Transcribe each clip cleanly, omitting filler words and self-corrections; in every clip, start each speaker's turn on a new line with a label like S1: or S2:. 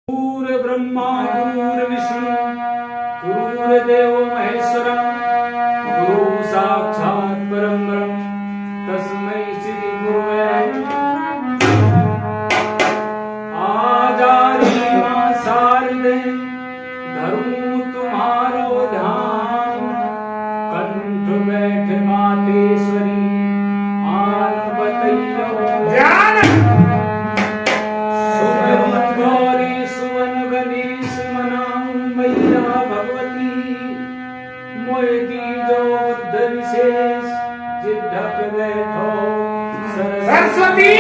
S1: गुरु ब्रह्मा गुरु विष्णु गुरुर्देवो महेश्वरः गुरु साक्षात् परं ब्रह्म तस्मै श्री गुरुवे आजादी मां शारदे धरूं तुम्हारो ध्यान कंठ बैठे मातेश्वरी आन बतैयो ध्यान गौरी सुवन गणेश मनाऊं मैया भगवती मोयती जो बुद्ध विशेष जिद्धक बैठो सरस्वती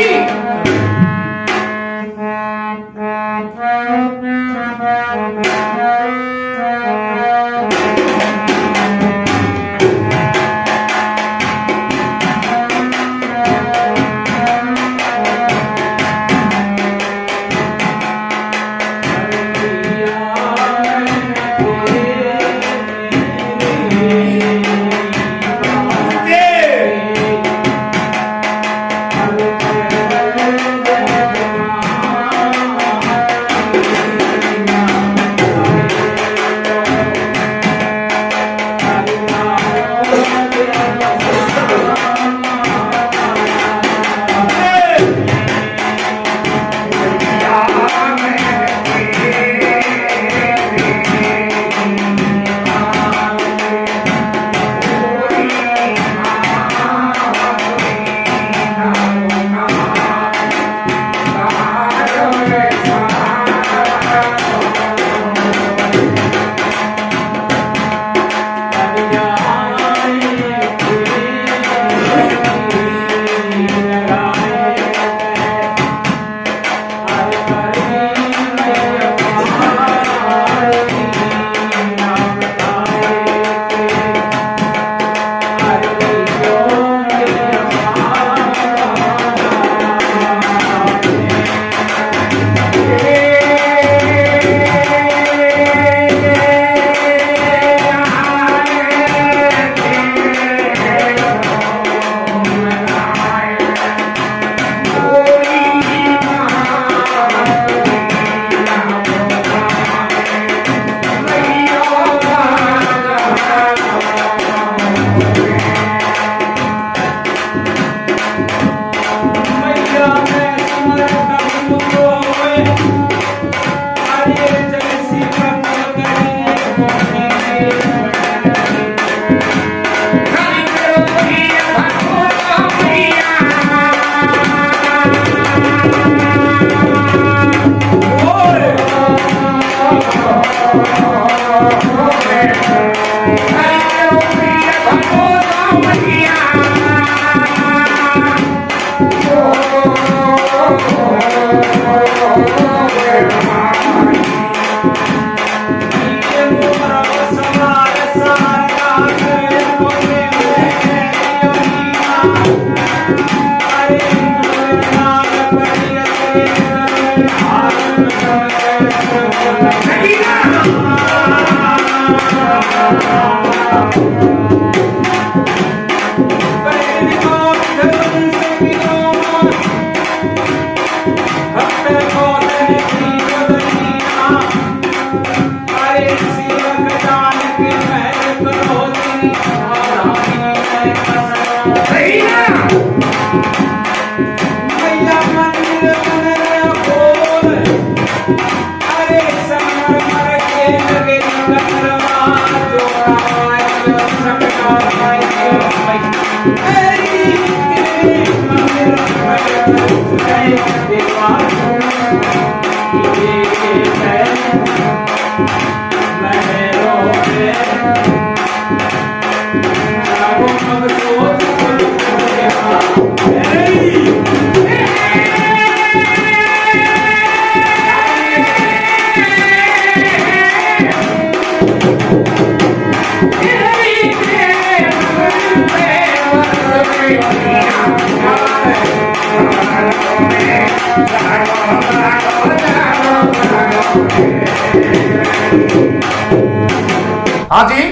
S2: हाँ जी,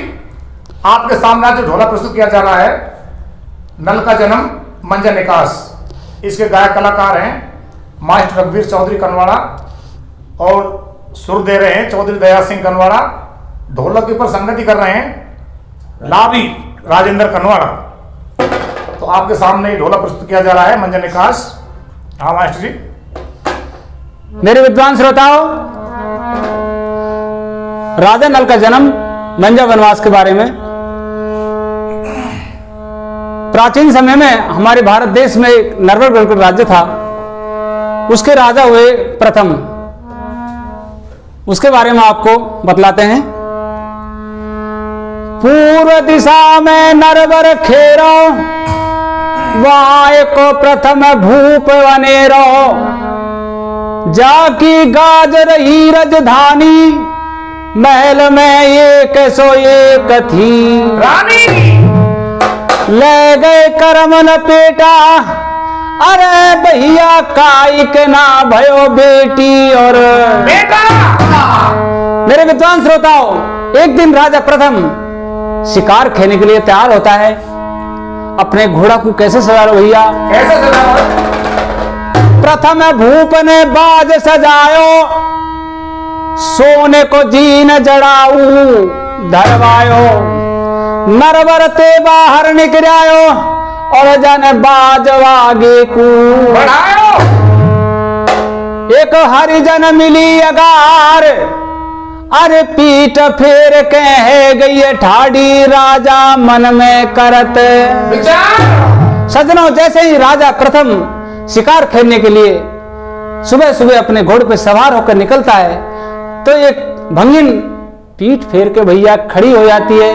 S2: आपके सामने जो ढोला प्रस्तुत किया जा रहा है, नल का जन्म मंजन निकास, इसके गायक कलाकार हैं मास्टर रघुवीर चौधरी कनवाड़ा और सुर दे रहे हैं चौधरी दया सिंह कनवाड़ा, ढोलक के ऊपर संगति कर रहे हैं लाभी राजेंद्र कनवाड़ा। तो आपके सामने ढोलक प्रस्तुत किया जा रहा है मंजन निकास। हाँ मास्टर जी।
S1: मेरे विद्वान श्रोताओं, राजा नल का जन्म मंजा वनवास के बारे में। प्राचीन समय में हमारे भारत देश में एक नरवर बिल्कुल राज्य था, उसके राजा हुए प्रथम, उसके बारे में आपको बतलाते हैं। पूर्व दिशा में नरवर खेरो, वाय को प्रथम भूप वनेरो, जाकी गाज रही राजधानी, महल में एक सो एक थी
S2: रानी।
S1: ले गए करम लपेटा, अरे भैया काई के ना भयो बेटी और
S2: बेटा।
S1: मेरे विद्वान श्रोताओं, एक दिन राजा प्रथम शिकार खेलने के लिए तैयार होता है। अपने घोड़ा को कैसे सजा लो भैया?
S2: कैसे सजा?
S1: प्रथम भूप ने बाज सजायो, सोने को जीन जड़ाऊ धरवायो, नरवर ते बाहर निकरायो, और जन बाजवागे को
S2: बढ़ायो।
S1: एक हरिजन मिली अगार, अरे पीठ फेर कह गई ठाड़ी, राजा मन में करत
S2: विचार।
S1: सजनों, जैसे ही राजा प्रथम शिकार खेलने के लिए सुबह सुबह अपने घोड़े पर सवार होकर निकलता है, तो एक भंगिन पीठ फेर के भैया खड़ी हो जाती है।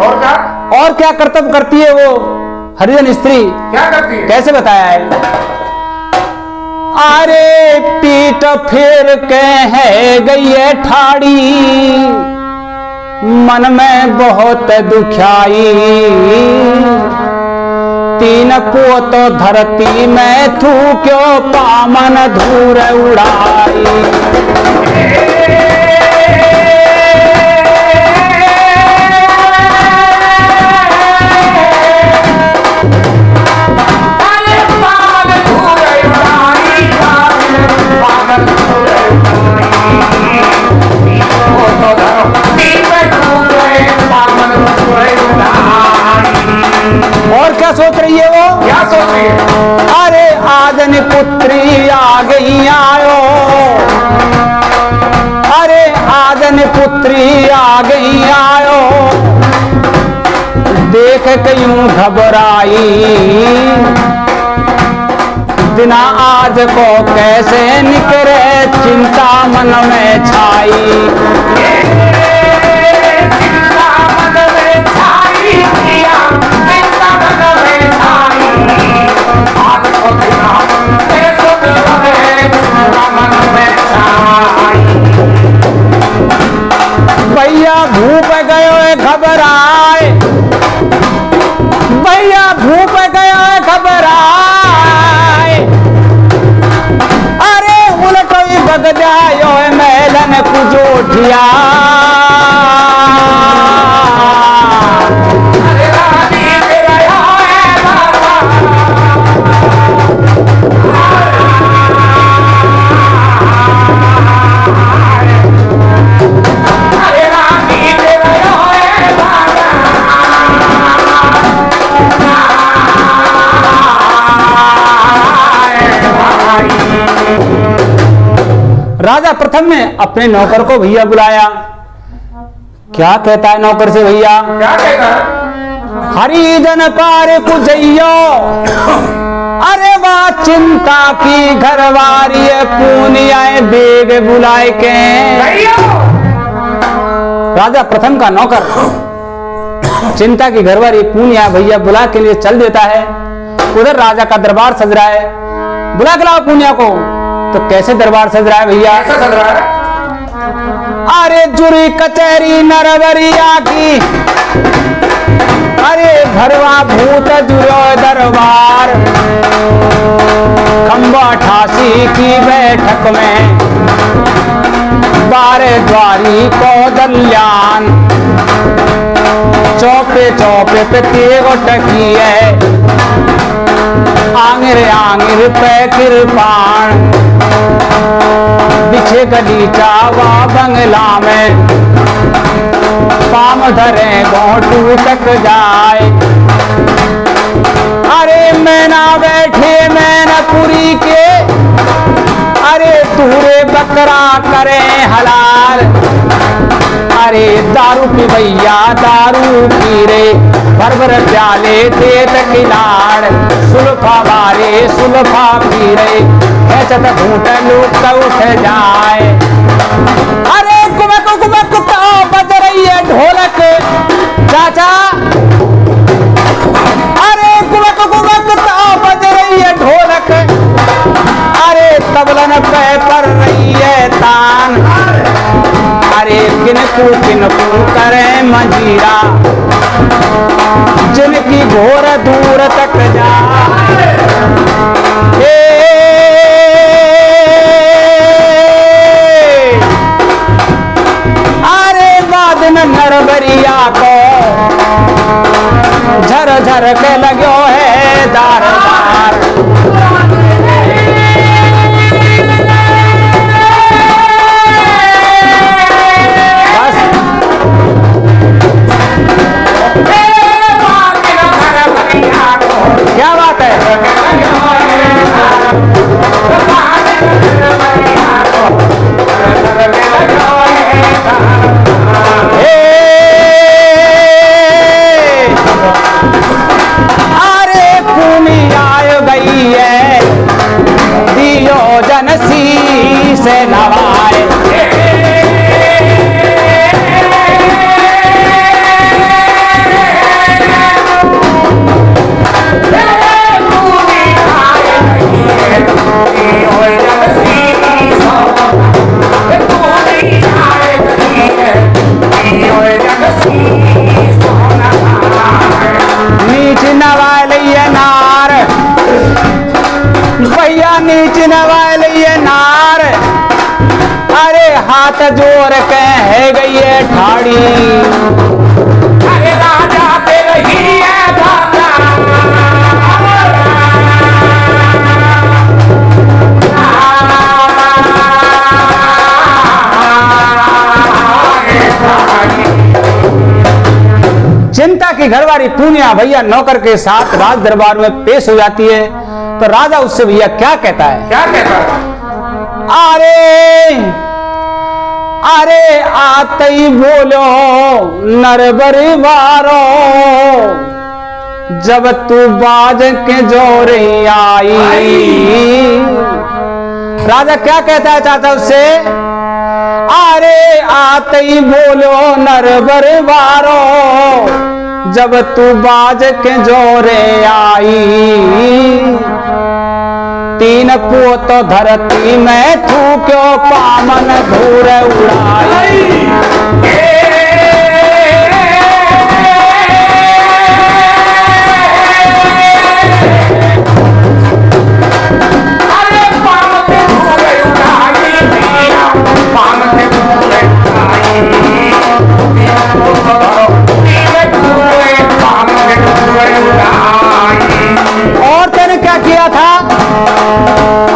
S1: और क्या कर्तव्य करती है वो हरिजन स्त्री?
S2: क्या करती है?
S1: कैसे बताया है? अरे पीठ फेर के है गई ठाड़ी, मन में बहुत दुखाई, तीन पोत धरती में थू क्यों पामन धूर उड़ाई। और क्या सोच रही है वो?
S2: क्या सोच रही है?
S1: अरे आदन पुत्री आ गई आयो, अरे आदन पुत्री आ गई आयो, देख के यूं घबराई, दिना आज को कैसे निकले, चिंता मन में छाई। भैया भूप गयो घबराए, भैया भूप गयो घबराए, अरे उलटो ही भग जायो मैलन कुजोठिया। राजा प्रथम ने अपने नौकर को भैया बुलाया। क्या कहता है नौकर से भैया?
S2: क्या कहता है?
S1: हरिजन पार कुजैयो, अरे वाह चिंता की घरवारी, पूनिया बेग बुलाए के। राजा प्रथम का नौकर चिंता की घरवारी पूनिया भैया बुला के लिए चल देता है। उधर राजा का दरबार सज रहा है। बुला के लाओ पूनिया को। तो कैसे दरबार सज रहा है भैया?
S2: कैसा सज रहा है?
S1: अरे जुरी कचहरी नरवरिया की, अरे भरवा भूत जुरो दरबार, खंबा 88 की बैठक में, बारे द्वारी को दल्यान, चौपे चौपे पे तेगो टकी है, आंगिर पे कृपाण बिछे गलीचा वा बंगला में पाम धरे गोटू तक जाए। अरे मैना बैठे मैनपुरी के अरे तूरे बकरा करे हलाल। अरे दारू पी भैया दारू पी रे भर भर प्याले देत किलाड़ सुल्फा बारे सुल्फा पी रे ऐसा घूट लूट उठ जाए। अरे कुमक बज रही है ढोलक चाचा। अरे कुमक बज रही है ढोलक। अरे तबलन पे पर रही है तान। अरे किनको करे मंजीरा जिनकी घोर दूर तक जा। अरे बादन नरबरिया को झर झर के लगो है दार दार। क्या बात है? अरे पूनी आय गई है दियो जनसी से नवाए। नीच नवालिए नार भैया नीच नवालिए नार। अरे हाथ जोड़ के है गई है ठाड़ी। अरे राजा पे रही है चिंता की घरवाली पूनिया भैया नौकर के साथ राज दरबार में पेश हो जाती है। तो राजा उससे भैया क्या कहता है?
S2: क्या कहता है?
S1: अरे आते ही बोलो नरबरी वारो जब तू बाज के जोरे आई। राजा क्या कहता है चाचा उससे? अरे आते ही बोलो नरबर वारो जब तू बाज के जोरे आई। तीन पोत धरती में थूक्यो पामन धूर उड़ाई। और तेने क्या किया था?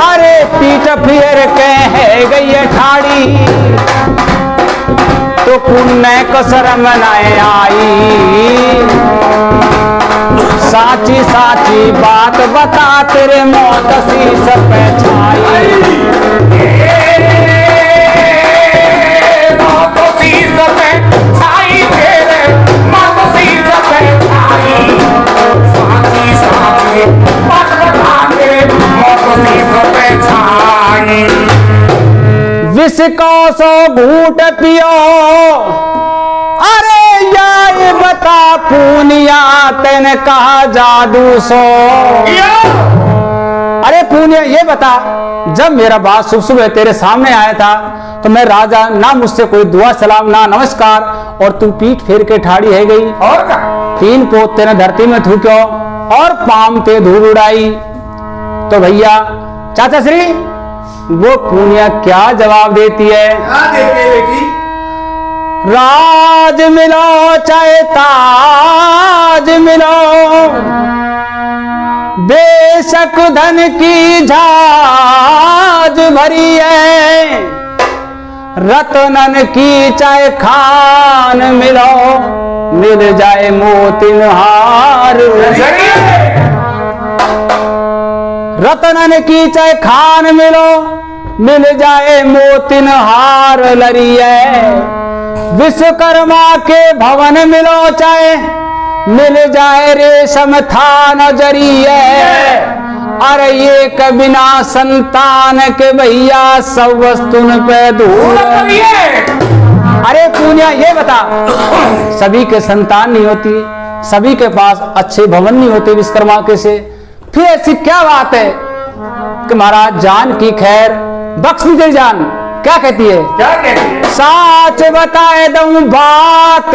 S1: अरे पीठ फिर के है गई है ठाड़ी तो पुण्य को शर्म न आई। साची साची बात बता तेरे मौत शीश पे छाई। विष को सो घूट पियो अरे ये बता पूनिया तेने कहा जादू सो। अरे पूनिया ये बता जब मेरा बाप सुबह सुबह तेरे सामने आया था तो मैं राजा ना मुझसे कोई दुआ सलाम ना नमस्कार और तू पीठ फेर के ठाड़ी है गई
S2: और क्या?
S1: तीन पोत तेने धरती में थूक्यो और पाम ते धूल उड़ाई। तो भैया चाचा श्री वो पूनिया क्या जवाब देती है?
S2: बेटी
S1: राज मिलो चाहे ताज मिलो बेशक धन की झाज भरी है, रतनन की चाहे खान मिलो, मिल जाए मोतिन हार। रतनन की चाहे खान मिलो, मिल जाए मोतिन हार लरिए। विश्वकर्मा के भवन मिलो चाहे, मिल जाए रेशम थान जरिए। अरे ये के बिना संतान के भैया सब वस्तुन पे दूर। अरे पूनिया ये बता, सभी के संतान नहीं होती, सभी के पास अच्छे भवन नहीं होते विश्वकर्मा के से, फिर ऐसी क्या बात है कि महाराज जान की खैर बख्श दी तेरी जान। क्या कहती है?
S2: क्या कहती है?
S1: साच बताए दूं बात,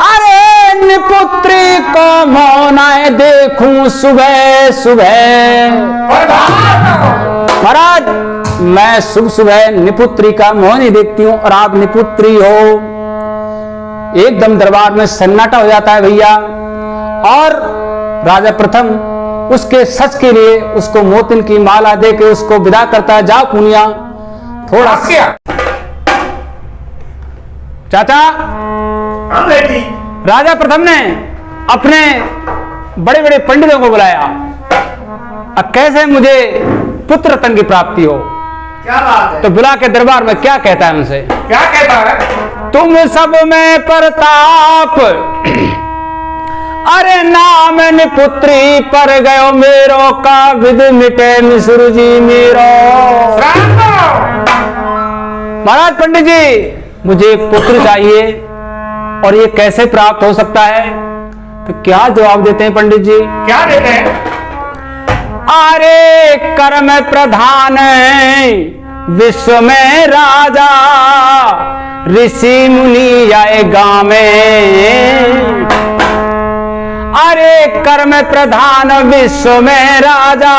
S1: अरे निपुत्री को मौनाए देखूं सुबह सुबह। महाराज मैं सुबह सुबह निपुत्री का मोह नहीं देखती हूं, और आप निपुत्री हो। एकदम दरबार में सन्नाटा हो जाता है भैया, और राजा प्रथम उसके सच के लिए उसको मोतिन की माला देके उसको विदा करता है। जाओ पुनिया थोड़ा
S2: क्या
S1: चाचा।
S2: बेटी
S1: राजा प्रथम ने अपने बड़े बड़े पंडितों को बुलाया, अब कैसे मुझे पुत्र रत्न की प्राप्ति हो।
S2: क्या बात है?
S1: तो बुला के दरबार में क्या कहता है उनसे?
S2: क्या कहता है?
S1: तुम सब में प्रताप, अरे नाम निपुत्री पर गयो मेरो, का विद मिटे मिश्र जी मेरो। महाराज पंडित जी मुझे एक पुत्र चाहिए, और ये कैसे प्राप्त हो सकता है? तो क्या जवाब देते हैं पंडित जी?
S2: क्या देते हैं?
S1: अरे कर्म प्रधान विश्व में राजा, ऋषि मुनि आए गांव में। अरे कर्म प्रधान विश्व में राजा,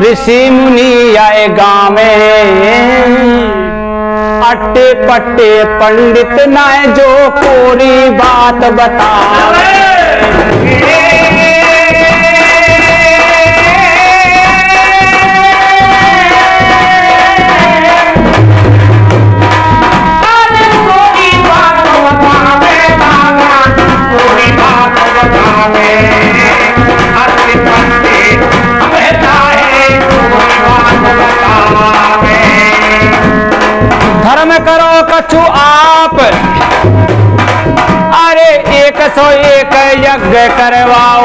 S1: ऋषि मुनि आए गांव में। अट्टे पट्टे पंडित नाय जो कोरी बात बता। धर्म करो कछु आप, अरे 101 यज्ञ करवाओ,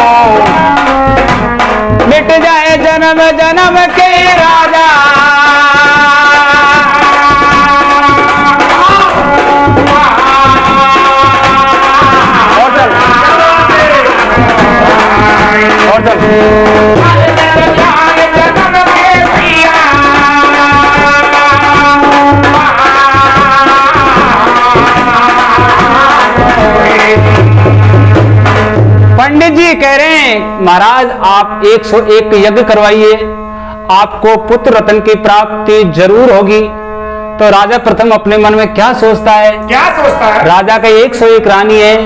S1: मिट जाए जन्म जन्म के राजा। और चल और चल। पंडित जी कह रहे हैं महाराज आप 101 यज्ञ करवाइए, आपको पुत्र रत्न की प्राप्ति जरूर होगी। तो राजा प्रथम अपने मन में क्या सोचता है?
S2: क्या सोचता है?
S1: राजा का 101 रानी है,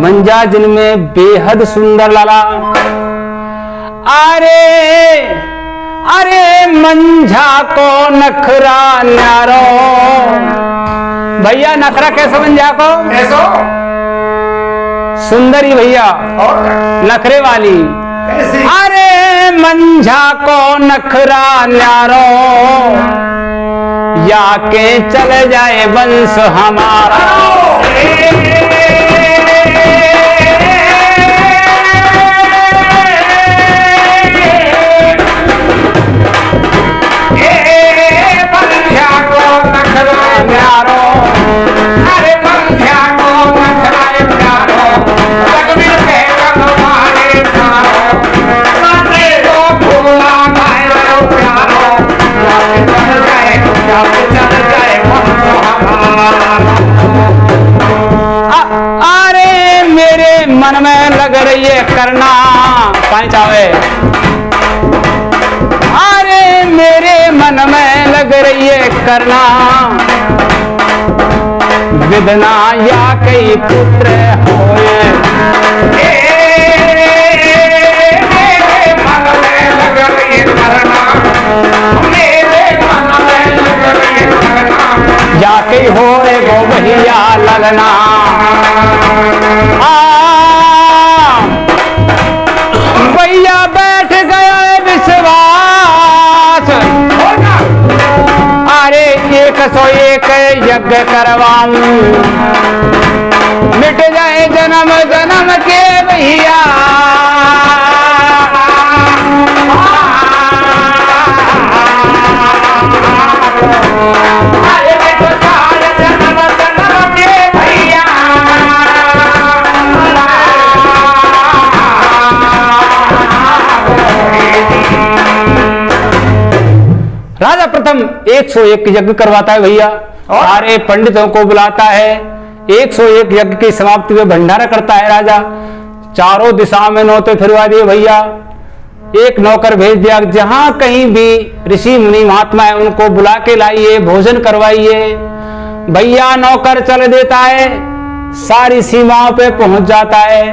S1: मंजा जिनमें बेहद सुंदर लाला। अरे अरे मंझा को नखरा न्यारो। भैया नखरा कैसे मंझा को?
S2: कैसो?
S1: सुंदरी भैया,
S2: और
S1: नखरे वाली।
S2: कैसी?
S1: अरे मंझा को नखरा न्यारो, या के चल जाए वंश हमारा। अरे मेरे मन में लग रही है करना पाई चावे। अरे मेरे मन में लग रही है करना, विदना या कई पुत्र होए। की होए गो भैया ललना। भैया बैठ गया विश्वास, अरे 101 यज्ञ करवाऊं, मिट जाए जन्म जन्म के भैया। राजा प्रथम 101 यज्ञ करवाता है भैया, सारे पंडितों को बुलाता है, 101 यज्ञ की समाप्ति में भंडारा करता है राजा। चारों दिशा में नौते फिरवा दिए भैया, एक नौकर भेज दिया, जहां कहीं भी ऋषि मुनि महात्मा है उनको बुला के लाइए, भोजन करवाइए। भैया नौकर चल देता है, सारी सीमाओं पे पहुंच जाता है।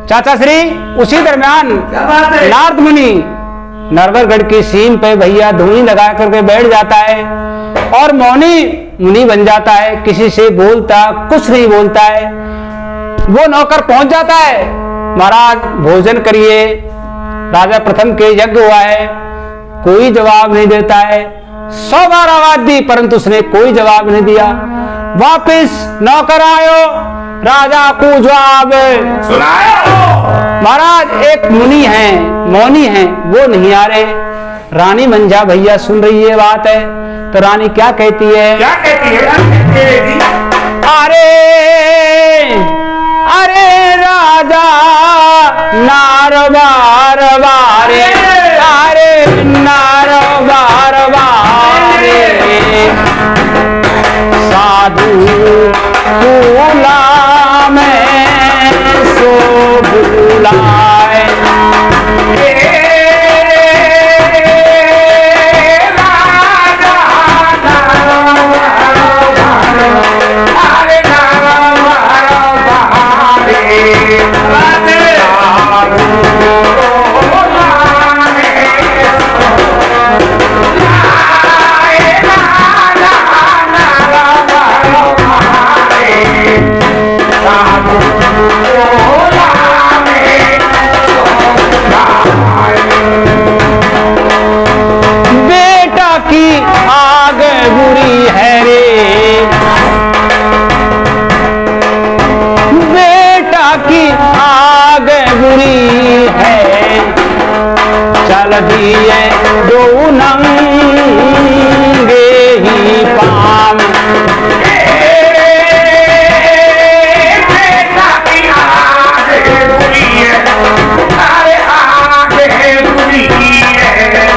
S1: चाचा श्री उसी दरमियान नारद मुनि नरवरगढ़ की सीम पे भैया धूनी लगा करके बैठ जाता है और मौनी मुनि बन जाता है, किसी से बोलता कुछ नहीं बोलता है। वो नौकर पहुंच जाता है, महाराज भोजन करिए, राजा प्रथम के यज्ञ हुआ है। कोई जवाब नहीं देता है, 100 बार आवाज दी परंतु उसने कोई जवाब नहीं दिया। वापिस नौकर आयो, राजा को जवाब
S2: सुनायो।
S1: महाराज एक मुनि है, मौनी है, वो नहीं आ रहे। रानी मंजा भैया सुन रही है बात है, तो रानी क्या कहती है?
S2: क्या कहती है?
S1: अरे अरे राजा नार बार बारे, अरे नार बार बारे, साधु भूला मैं सो भूलाए। बेटा की आग बुरी है रे, बेटा की आग बुरी है, चल दिए दो नंगे ही पाम।
S2: बेटा की आग बुरी है, अरे आग बुरी है,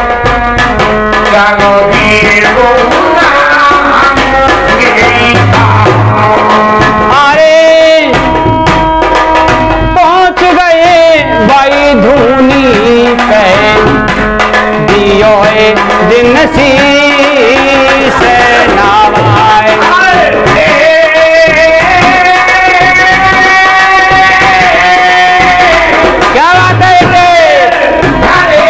S2: चलो दिए दो नंगे ही पाम।
S1: अरे पहुंच गए भाई धूनी पे, दियो दिन सी से नवाए। क्या बात है ये?
S2: अरे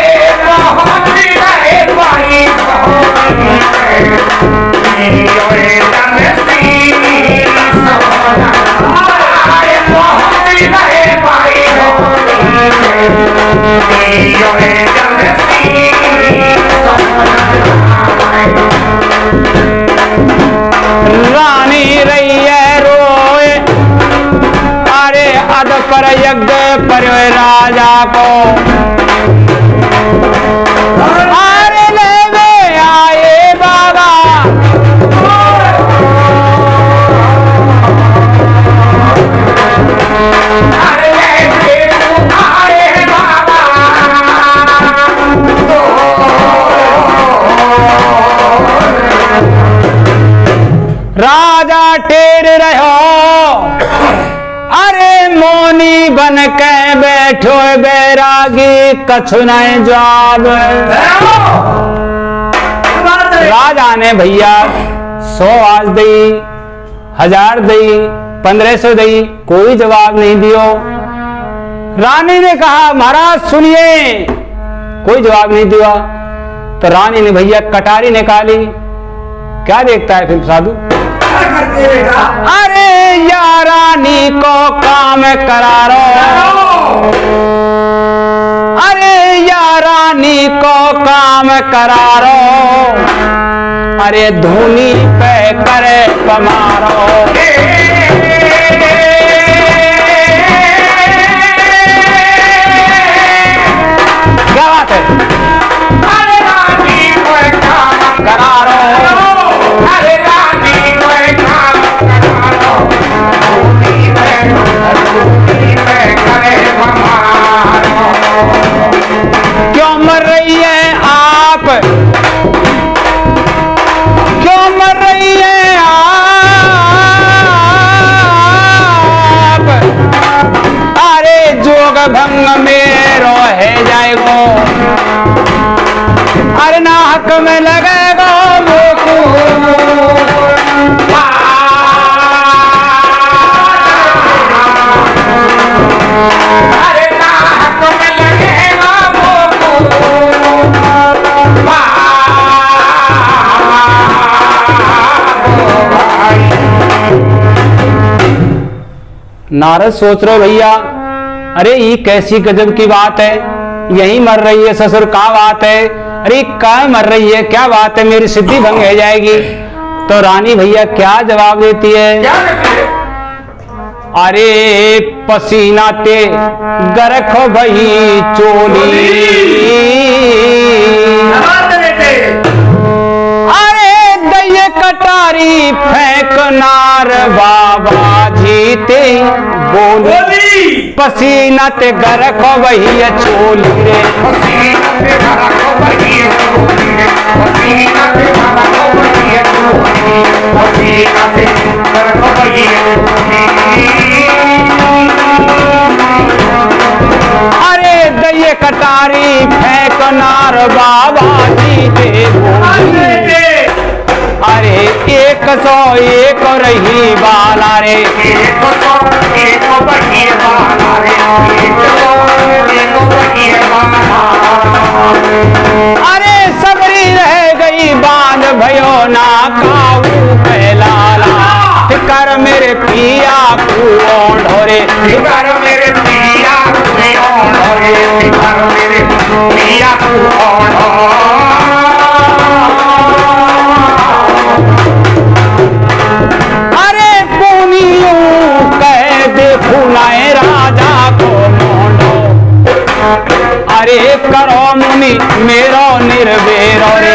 S2: बहुत रहे भाई,
S1: रानी रही है रोए, अरे अद पर यज्ञ पर राजा को, अरे ले आए बाबा। राजा टेर रहो, अरे मौनी बन के बैठो बैरागी, कछु नहीं जवाब। राजा ने भैया 100 आज दी, 1000 दी, 1500 दी, कोई जवाब नहीं दियो। रानी ने कहा महाराज सुनिए, कोई जवाब नहीं दिया। तो रानी ने भैया कटारी निकाली, क्या देखता है फिर साधु,
S3: करती है बेटा?
S1: अरे या रानी को काम करा रो, अरे या रानी को काम करा रो, अरे धूनी पे करे पमारो। क्या बात है?
S2: अरे रानी को काम
S1: करा रो,
S2: अरे रानी को काम करा रो, धूनी पे करे पमारो।
S1: क्यों मर रही है आप, क्यों मर रही है आप, अरे जोग भंग में रोहे जाएगो, अरे ना हक में लगेगा मोकू।
S2: अरे नाक में लगेगा मोकू।
S1: नारद सोच रहे भैया, अरे ये कैसी गजब की बात है, यही मर रही है ससुर, क्या बात है, अरे क्या मर रही है, क्या बात है, मेरी सिद्धि भंग हो जाएगी। तो रानी भैया क्या जवाब देती है?
S2: क्या कहते हैं?
S1: अरे पसीना ते गरखो भई चोली,
S2: नमस्ते बेटे।
S1: अरे दये कटारी फेंक नार बाबा जीते बोली, पसीना ते गरखो भई चोली रे,
S2: पसीना से भरा को बही चोली रे, पसीना से भरा को बही चोली, पसीना से भरा को बही चोली।
S1: अरे दये कटारी फेंक नार बाबा जीते बोली, अरे 101 रही बाला रे,
S2: एक बही बाला रे, एक बही बाला।
S1: अरे सबरी रह गई बांध भयो ना काऊ पहलाला, कर मेरे पिया को ढोरे,
S2: फिकर मेरे पिया को ढोरे, फिकर मेरे पिया को ढोरे।
S1: अरे पुनियों कह दे फुलाए राजा को मोंडो, अरे करो मुनि मेरो निर्वेरो रे,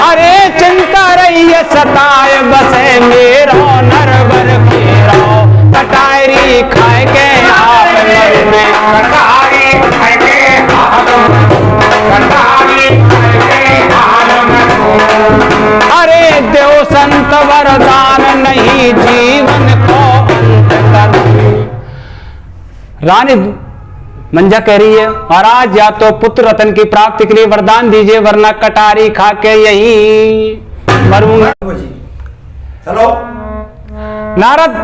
S1: अरे चिंता रही है सताए बसे मेरो नरबर फेरो, कटारी खाए के आप मर में, अरे देव संत वरदान नहीं जीवन को अंत कर। रानी मंजा कह रही है, महाराज या तो पुत्र रतन की प्राप्ति के लिए वरदान दीजिए, वरना कटारी खा के यही मरूंगा।
S3: चलो।
S1: नारद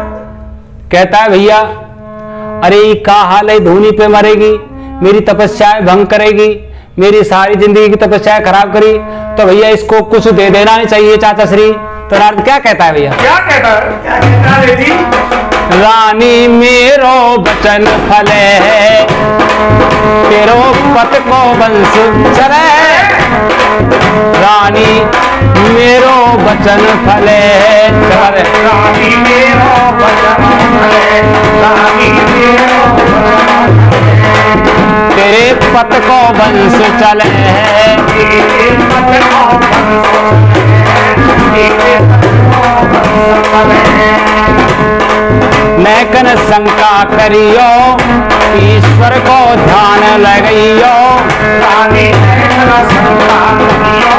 S1: कहता है भैया, अरे क्या हाल है, धूनी पे मरेगी, मेरी तपस्याएं भंग करेगी, मेरी सारी जिंदगी की तपस्याएं खराब करी, तो भैया इसको कुछ दे देना ही चाहिए चाचा श्री। तो नारद क्या कहता है भैया?
S2: क्या कहता है?
S3: क्या कहता है बेटी?
S1: रानी मेरो बचन फले है, तेरो पत को वंश चले, रानी मेरो बचन फले,
S2: रानी मेरो बचन फले, रानी मेरो बचन फले,
S1: तेरे पत को वंश चले,
S2: तेरे पत को वंश चले, तेरे पत को वंश चले।
S1: नैकन शंका करियो, ईश्वर को ध्यान लगाइयो,
S2: रानी नैकन शंका करियो,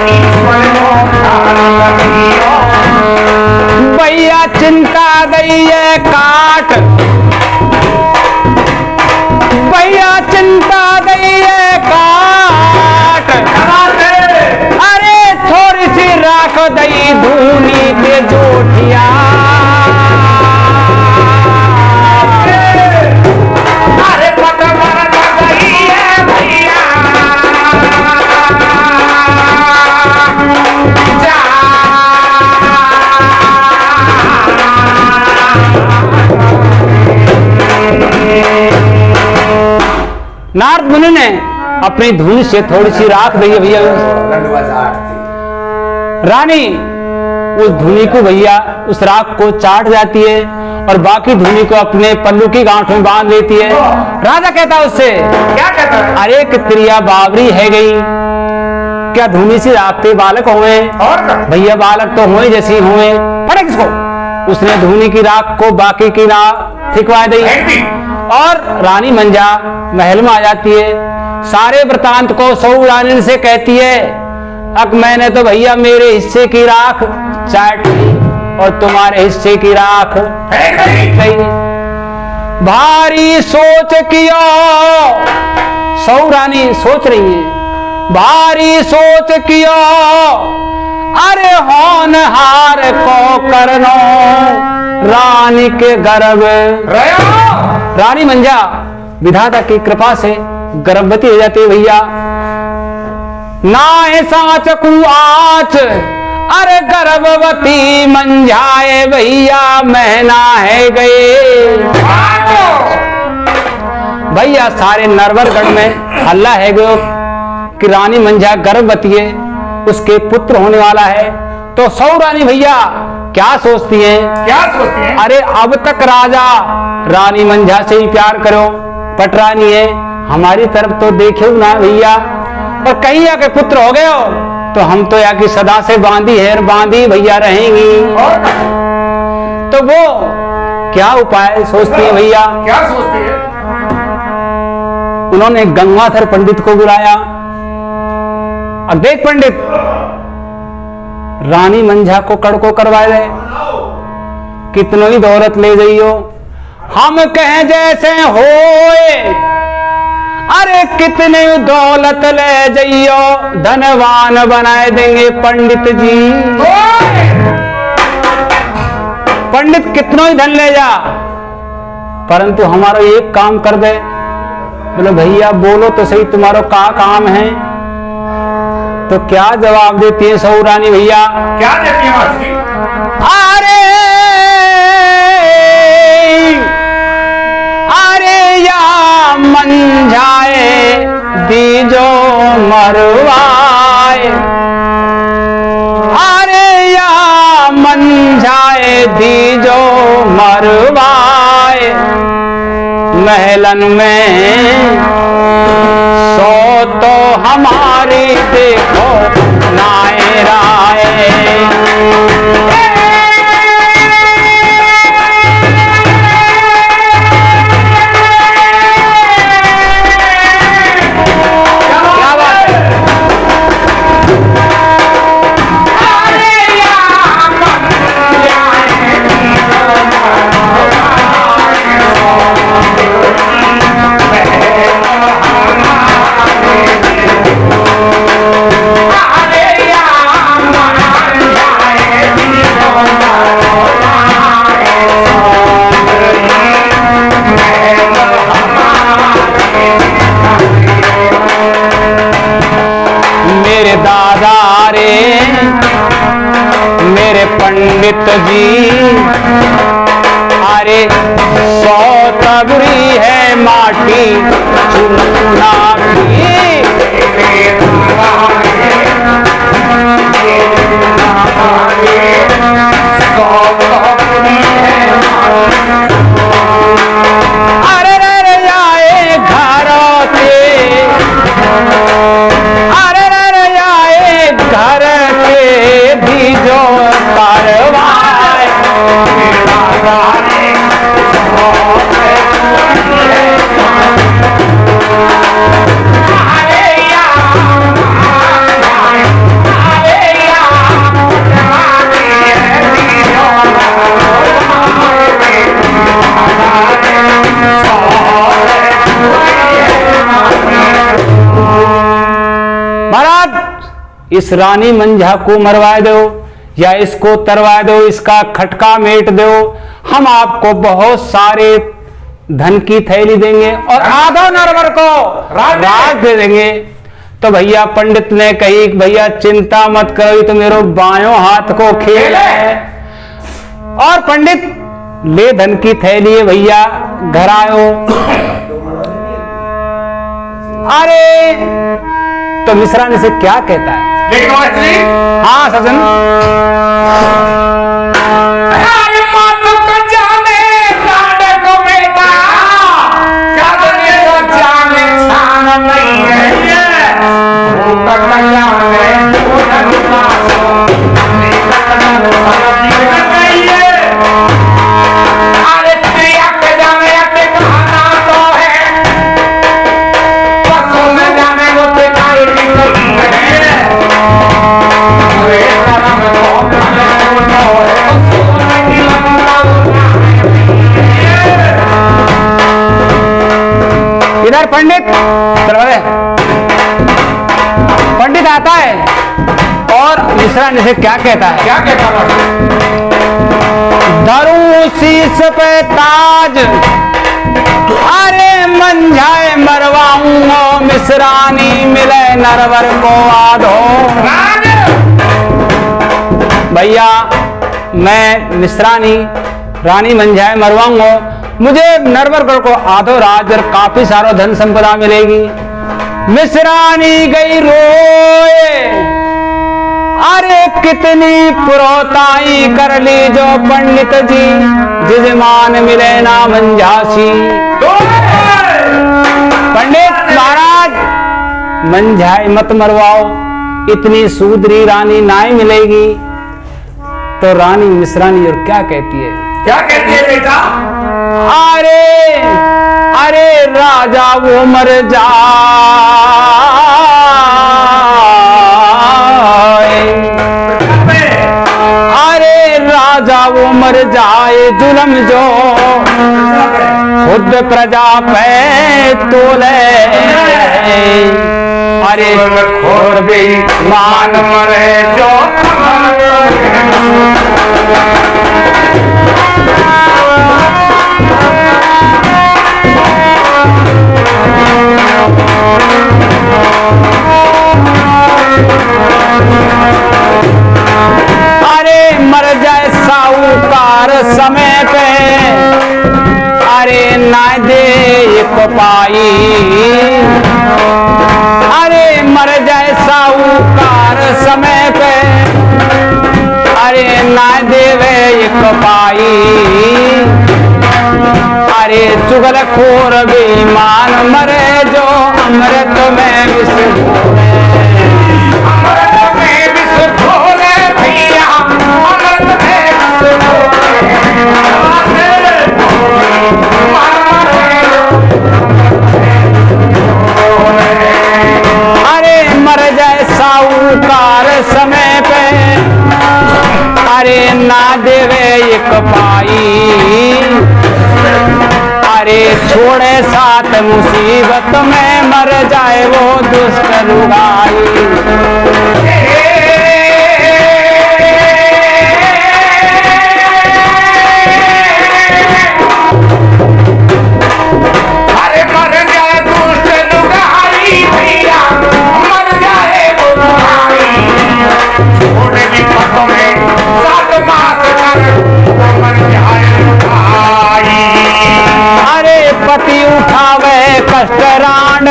S2: ईश्वर को ध्यान लगाइयो।
S1: भैया चिंता दैये काट, भैया चिंता दैये काट, अरे थोड़ी सी राख दई धूनी के जोटिया,
S2: अरे पत मर गई है
S1: मुनि ने अपनी धूनी से थोड़ी सी राख दी है भैया। रानी उस धूनी को भैया उस राख को चाट जाती है और बाकी धूनी को अपने पल्लू की गांठ में बांध लेती है। राजा कहता है उससे,
S2: क्या कहता है?
S1: अरे कितरिया बावरी है गई, क्या धूनी सी राख पे बालक हुए?
S2: और क्या?
S1: भैया बालक तो हुए जैसे हुए, पड़े किसको? उसने धूनी की राख को बाकी की ना फिकवा दी
S2: फेंक दी।
S1: और रानी मंजा महल में आ जाती है। सारे वृतांत को सौ रानी से कहती है, अब मैंने तो भैया मेरे हिस्से की राख चाट ली और तुम्हारे हिस्से की राख
S2: फेंक दी।
S1: भारी सोच किया, सौ रानी सोच रही है, भारी सोच किया, अरे होनहार को करनो रानी के गर्भ। रानी मंजा विधाता की कृपा से गर्भवती हो जाती है भैया। ना है साच कुआच, अरे गर्भवती मंझाए भैया महीना है गए। भैया सारे नरवरगढ़ में हल्ला है गयो कि रानी मंझा गर्भवती है, उसके पुत्र होने वाला है। तो सौ रानी भैया क्या सोचती हैं?
S2: क्या सोचती हैं?
S1: अरे अब तक राजा रानी मंझा से ही प्यार करो, पटरानी है, हमारी तरफ तो देखो ना भैया, और कहीं आके पुत्र हो गए हो तो हम तो यहाँ की सदा से बांधी है बांधी भैया रहेंगी।
S2: और
S1: तो वो क्या उपाय सोचती है भैया?
S2: क्या सोचती है?
S1: उन्होंने गंगाधर पंडित को बुलाया। अब देख पंडित, रानी मंझा को कड़को करवा दे, कितनो ही दौलत ले जाइयो, हम कहें जैसे होए, अरे कितने दौलत ले जाइयो, धनवान बनाए देंगे पंडित जी। पंडित कितनो ही धन ले जा, परंतु हमारा एक काम कर दे। बोले भैया बोलो तो सही, तुम्हारा क्या काम है? तो क्या जवाब देती है सौ रानी भैया?
S2: क्या देती है मास्टर जी?
S1: अरे या मंझाए दीजो मरवाए, अरे या मंझाए दीजो मरवाए, महलन में सो तो हमारी देखो नाए राय। क्या बात है? मेरे दादा रे मेरे पंडित जी, अरे सौ तबरी है माटी चूना की। अरे रे जाए घरों के, अरे रे जाए घर के भी जो कारवाए। महाराज इस रानी मंझा को मरवा दो या इसको तरवा दो, इसका खटका मेट दो, हम आपको बहुत सारे धन की थैली देंगे और आधा नरवर को राज दे देंगे। तो भैया पंडित ने कही भैया चिंता मत करो, ये तो मेरे बायों हाथ को खेल है। और पंडित ले धन की थैली है भैया, घर आयो। अरे तो मिश्रानी से क्या कहता है?
S2: लेकिन मास्टरी,
S1: हाँ सजन,
S2: अरे मत को जाने लाड को बेटा, क्या दुनिया को जाने छान नहीं है ये, भूख का जाने उधर उदासो, निकलना सारा नहीं है। अरे प्रिया के जाने अपने कहना तो है, बसों में जाने वो तो काई निकलती है।
S1: इधर पंडित दरवाजे, पंडित आता है और मिश्रानी से क्या कहता है?
S2: क्या कहता है?
S1: धरूं शीश पे ताज, अरे मंझाए मरवाऊंगा, मिश्रानी मिले नरवर को आधो। भैया मैं मिश्रानी रानी मंझाए मरवाऊंगा, मुझे नरवरगढ़ को आधो राज और काफी सारो धन संपदा मिलेगी। मिश्रानी गई रोए, अरे कितनी पुरोताई कर ली जो पंडित जी, जजमान मिले ना मंझासी। पंडित महाराज मंझाए मत मरवाओ, इतनी सुंदरी रानी नाई मिलेगी। तो रानी मिश्रानी और क्या कहती है?
S2: क्या कहती है बेटा?
S1: अरे अरे राजा वो मर जाए, अरे राजा वो मर जाए, जुल्म जो खुद प्रजा पे तोले, अरे खोर भी मान मरे जो। अरे मर जाए साहूकार समय पे, अरे ना दे एक पाई, अरे मर जाए साहूकार समय पे, अरे ना देवे एक पाई, अरे चुगलखोर बेईमान मरे जो अमृत में विष घोले।
S2: अमृत में विष घोले भैया, अमृत में विष घोले।
S1: अरे मर जाए साहूकार समय पे, अरे ना देवे एक पाई, अरे छोड़े साथ मुसीबत में, मर जाए वो दुष्ट लुगाई।
S2: अरे मर जाए दुष्ट लुगाई भैया, मर जाए वो लुगाई, छोड़े विपत में सात मास कर वो मर जाए लुगाई।
S1: अरे पति उठावे कष्टरांड,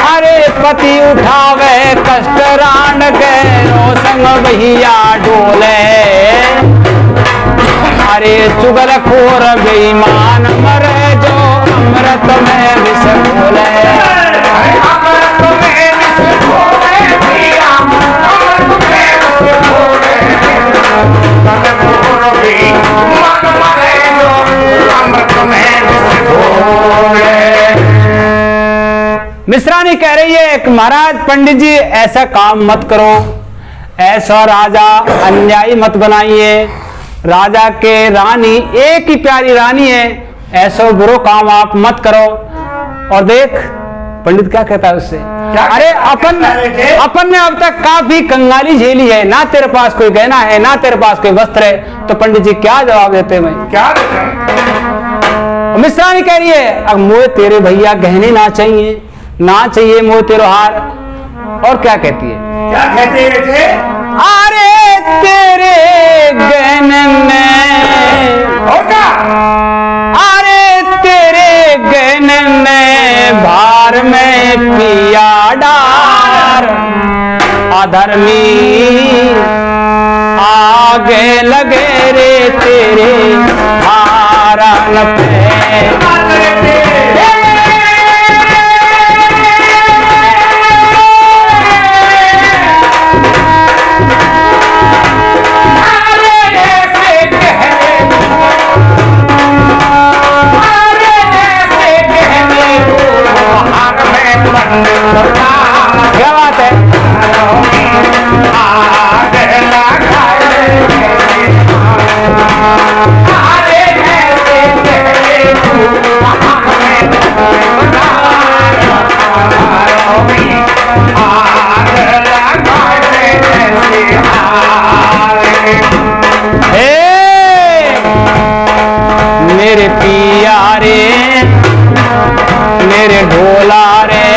S1: अरे पति उठावे कष्टरांड के संग भैया डोले, अरे चुगलखोर बेईमान मरे जो अमृत में विष घोले।
S2: अमृत में विष घोले भैया, अमृत में विष घोले, चुगलखोर बेईमान मरे जो अमृत में विष घोले।
S1: मिश्रानी कह रही है कि महाराज पंडित जी ऐसा काम मत करो, ऐसा राजा अन्यायी मत बनाइए, राजा के रानी एक ही प्यारी रानी है, ऐसा बुरो काम आप मत करो। और देख पंडित क्या कहता है उससे, अरे अपन ने अब तक काफी कंगाली झेली है, ना तेरे पास कोई गहना है ना तेरे पास कोई वस्त्र है, तो पंडित जी क्या जवाब देते हैं?
S2: क्या देते हैं?
S1: मिश्रानी कह रही है अब मोए तेरे भैया गहने ना चाहिए, ना चाहिए मोए तेरे हार। और क्या कहती है?
S2: क्या कहते हैं बेटे?
S1: अरे तेरे गहने में
S2: होगा,
S1: अरे तेरे गहने में भार में पिया डार अधर्मी आगे लगे रे तेरे हारन पे। क्या बात है? मेरे पिया रे मेरे ढोला रे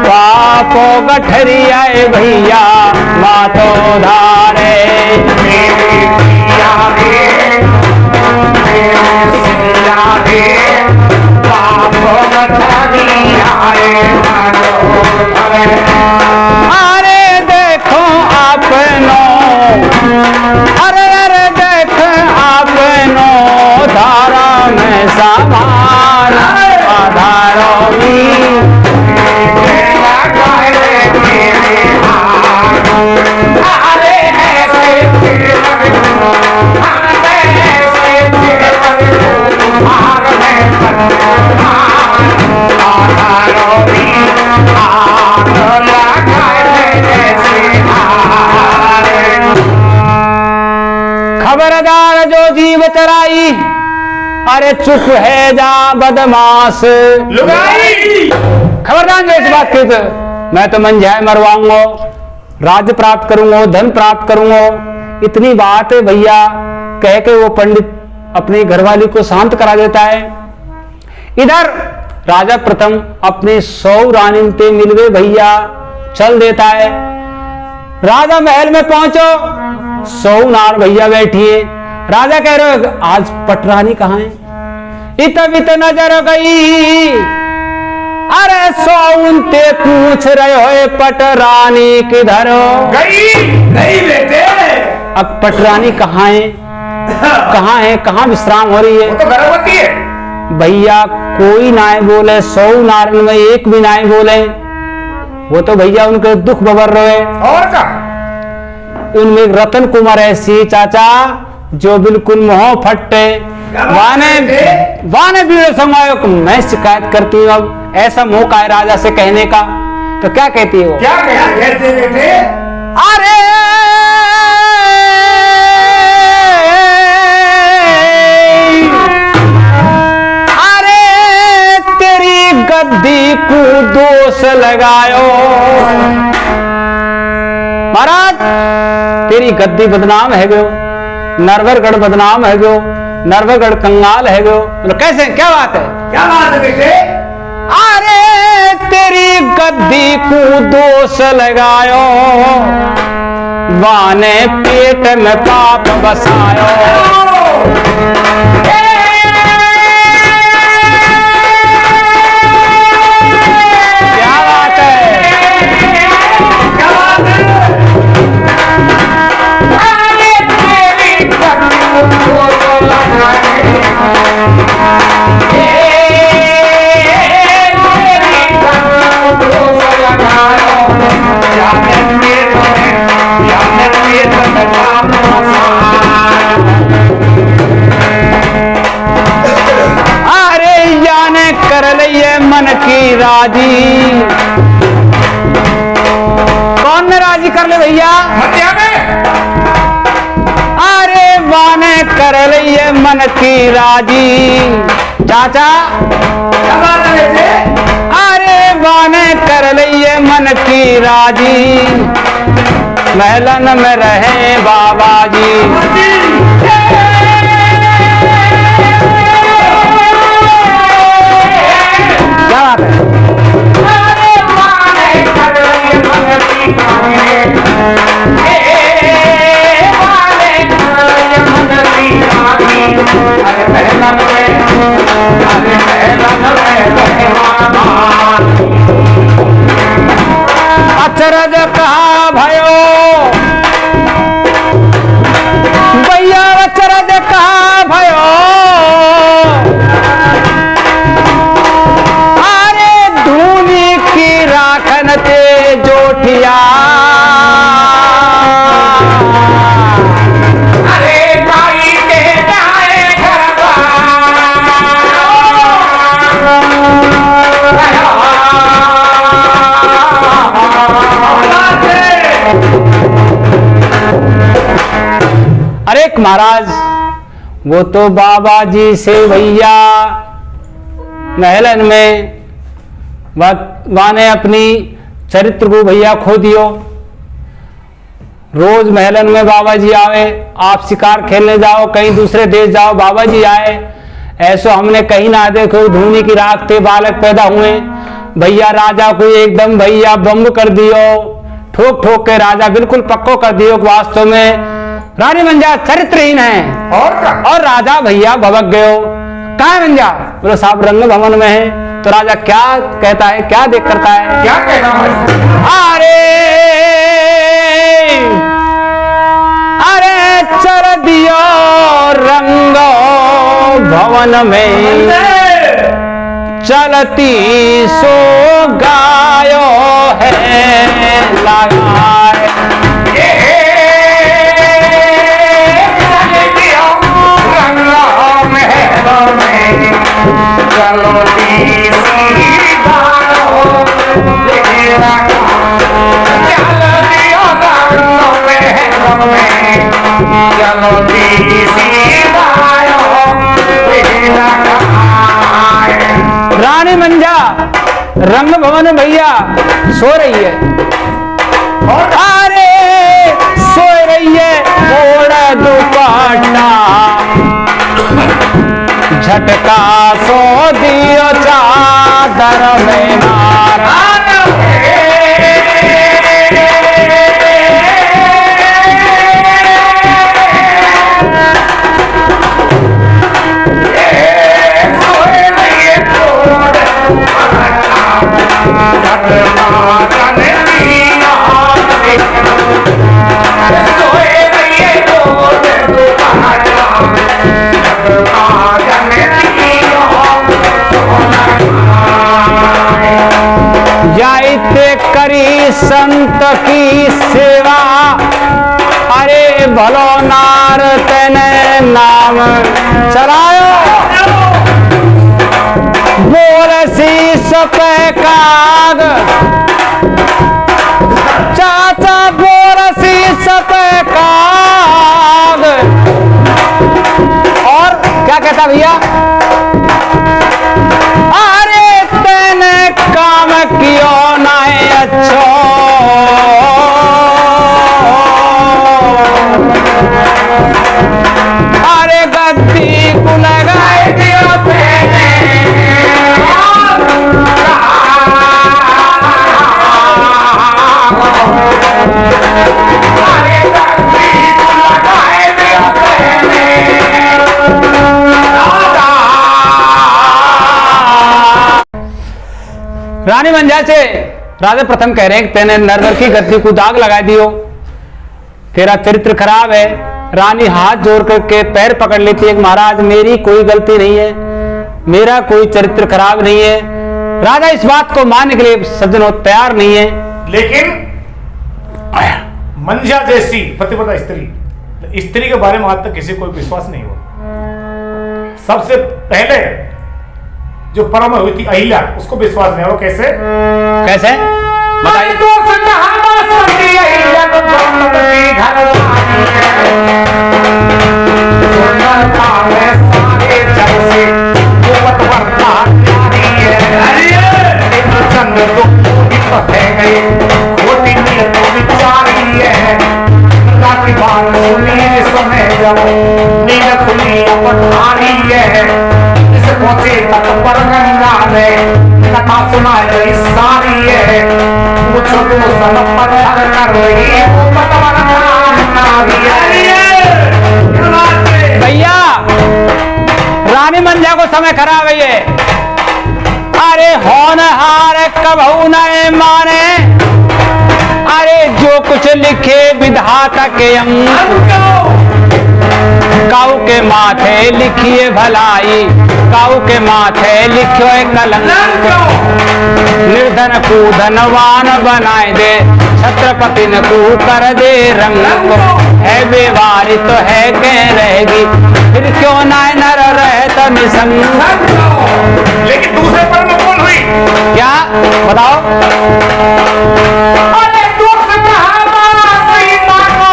S1: पापो गठरिया भैया मातो धारे।
S2: मेरे पिया रे मेरे सिया रे पापो गठरिया रे
S1: अरे देखो आपनो अरे अरे देख आपनो धारा में समान आधारों में। खबरदार जो जीव चराई अरे चुप है जा बदमाश
S2: लुगाई।
S1: खबरदार जो इस बात की तो मैं तो मन जाए मरवाऊंगा राज्य प्राप्त करूंगा धन प्राप्त करूंगा इतनी बात है भैया कह के वो पंडित अपनी घरवाली को शांत करा देता है। इधर राजा प्रथम अपने 100 रानी पे मिल गए भैया चल देता है। राजा महल में पहुंचो 100 नार भैया बैठिए। राजा कह रहे हो आज पटरानी कहाँ है? इत बित नजर गई अरे 100 ते पूछ रहे हो पटरानी किधर हो?
S3: गई नहीं बेटे।
S1: अब पटरानी कहाँ है कहाँ है कहाँ विश्राम हो रही है?
S2: वो तो गर्भवती है।
S1: भैया कोई नाय बोले 100 नारन में एक भी नाय बोले। वो तो भैया उनके दुख बबर रहे।
S2: और का
S1: उनमें एक रतन कुमार ऐसी चाचा जो बिल्कुल मोह फट्टे वाने बीड़ो समायो को मैं शिकायत करती हूँ। अब ऐसा मौका है राजा से कहने का तो क्या कहती हो?
S2: क्या कहते बेटे?
S1: अरे अरे तेरी गद्दी को दोष लगायो महाराज तेरी गद्दी बदनाम है गयो नरवरगढ़ बदनाम है गयो नरवरगढ़ कंगाल है गयो। मतलब कैसे क्या बात है?
S3: क्या बात है बेटे?
S1: अरे तेरी गद्दी को दोष लगायो वाने पेट में पाप बसायो। क्या बात है?
S3: क्या बात है?
S2: अरे तेरी गद्दी को दोष लगायो
S1: अरे जाने कर लिये मन की राजी। कौन ने राजी कर ले भैया?
S2: मध्या में
S1: अरे वाने कर लिये मन की राजी चाचा।
S3: क्या बात है बेटे?
S1: अरे वाने कर लिये मन की राजी महलन में रहे बाबा जी। क्या बात है?
S2: अरे वाने कर लिये मन की राजी वाने कर लिये मन की राजी। अरे महलन में
S1: भयो भैया चरद का भयो अरे धूनी की राखन ते जोठिया अरे महाराज वो तो बाबा जी से भैया महलन में वाने अपनी चरित्र को भैया खो दियो। रोज महलन में बाबा जी आवे, आप शिकार खेलने जाओ, कहीं दूसरे देश जाओ, बाबा जी आए, ऐसो हमने कहीं ना देखो। धूनी की राख थे बालक पैदा हुए, भैया राजा को एकदम भैया बम्ब कर दियो, ठोक ठोक के राजा बिल्कुल पक्को कर दियो। वास्तव में रानी मंजा चरित्रहीन है और राजा भैया भबक गयो। कहाँ है मंजा? बोलो साहब रंग भवन में है। तो राजा क्या कहता है, क्या देख करता है,
S2: क्या कहना है?
S1: अरे चर दियो रंग भवन में चलती सो गायो है लगाए। रानी मंजा रंग भवन भैया सो रही है, अरे सो रही है, ओढ़ दुपट्टा झटका सो दियो चादर में मारा। जाइते करी संत की सेवा, अरे भलो नार तेने नाम चलायो। बोल शीस पे काग चाचा, बोल शीस पे काग। और क्या कहता भैया? अरे तेने काम कियो नहीं अच्छो, अरे गद्दी को लगाए दियो तेने। अरे गद्दी को लगाए दियो तेने। रानी मंजा से राजा प्रथम कह रहे हैं कि तेने नरवर की गद्दी को दाग लगा दियो, तेरा चरित्र खराब है। रानी हाथ जोड़ करके पैर पकड़ लेती है कि महाराज मेरी कोई गलती नहीं है, मेरा कोई चरित्र खराब नहीं है। राजा इस बात को मानने के लिए सज्जनों तैयार नहीं है।
S2: लेकिन मंजा जैसी पतिव्रता स्त्री के बारे में आज तक किसी को विश्वास नहीं हुआ। सबसे पहले जो परम हुई थी अहिल्या, उसको विश्वास नहीं। और कैसे
S1: कैसे बताइए?
S2: पहुंचे तक पर गंगा में कथा सुनाई गई सारी है। पूछो तो सब पत्थर कर रही
S1: भैया। रानी मंजा को समय खराब है ये। अरे होनहार कबहू नहीं माने, अरे अरे जो कुछ लिखे विधाता के अंक, काऊ के माथे लिखिए भलाई, काऊ के माथे लिखियो कलंक। निर्धन को धनवान बनाए दे, छत्रपति न को कर दे रंग। है बेवारी तो है कह रहेगी, फिर क्यों ना नर रहता निसंग।
S2: लेकिन दूसरे पर में कौन हुई?
S1: क्या बताओ?
S2: अरे दोस्त कहावा सीता को,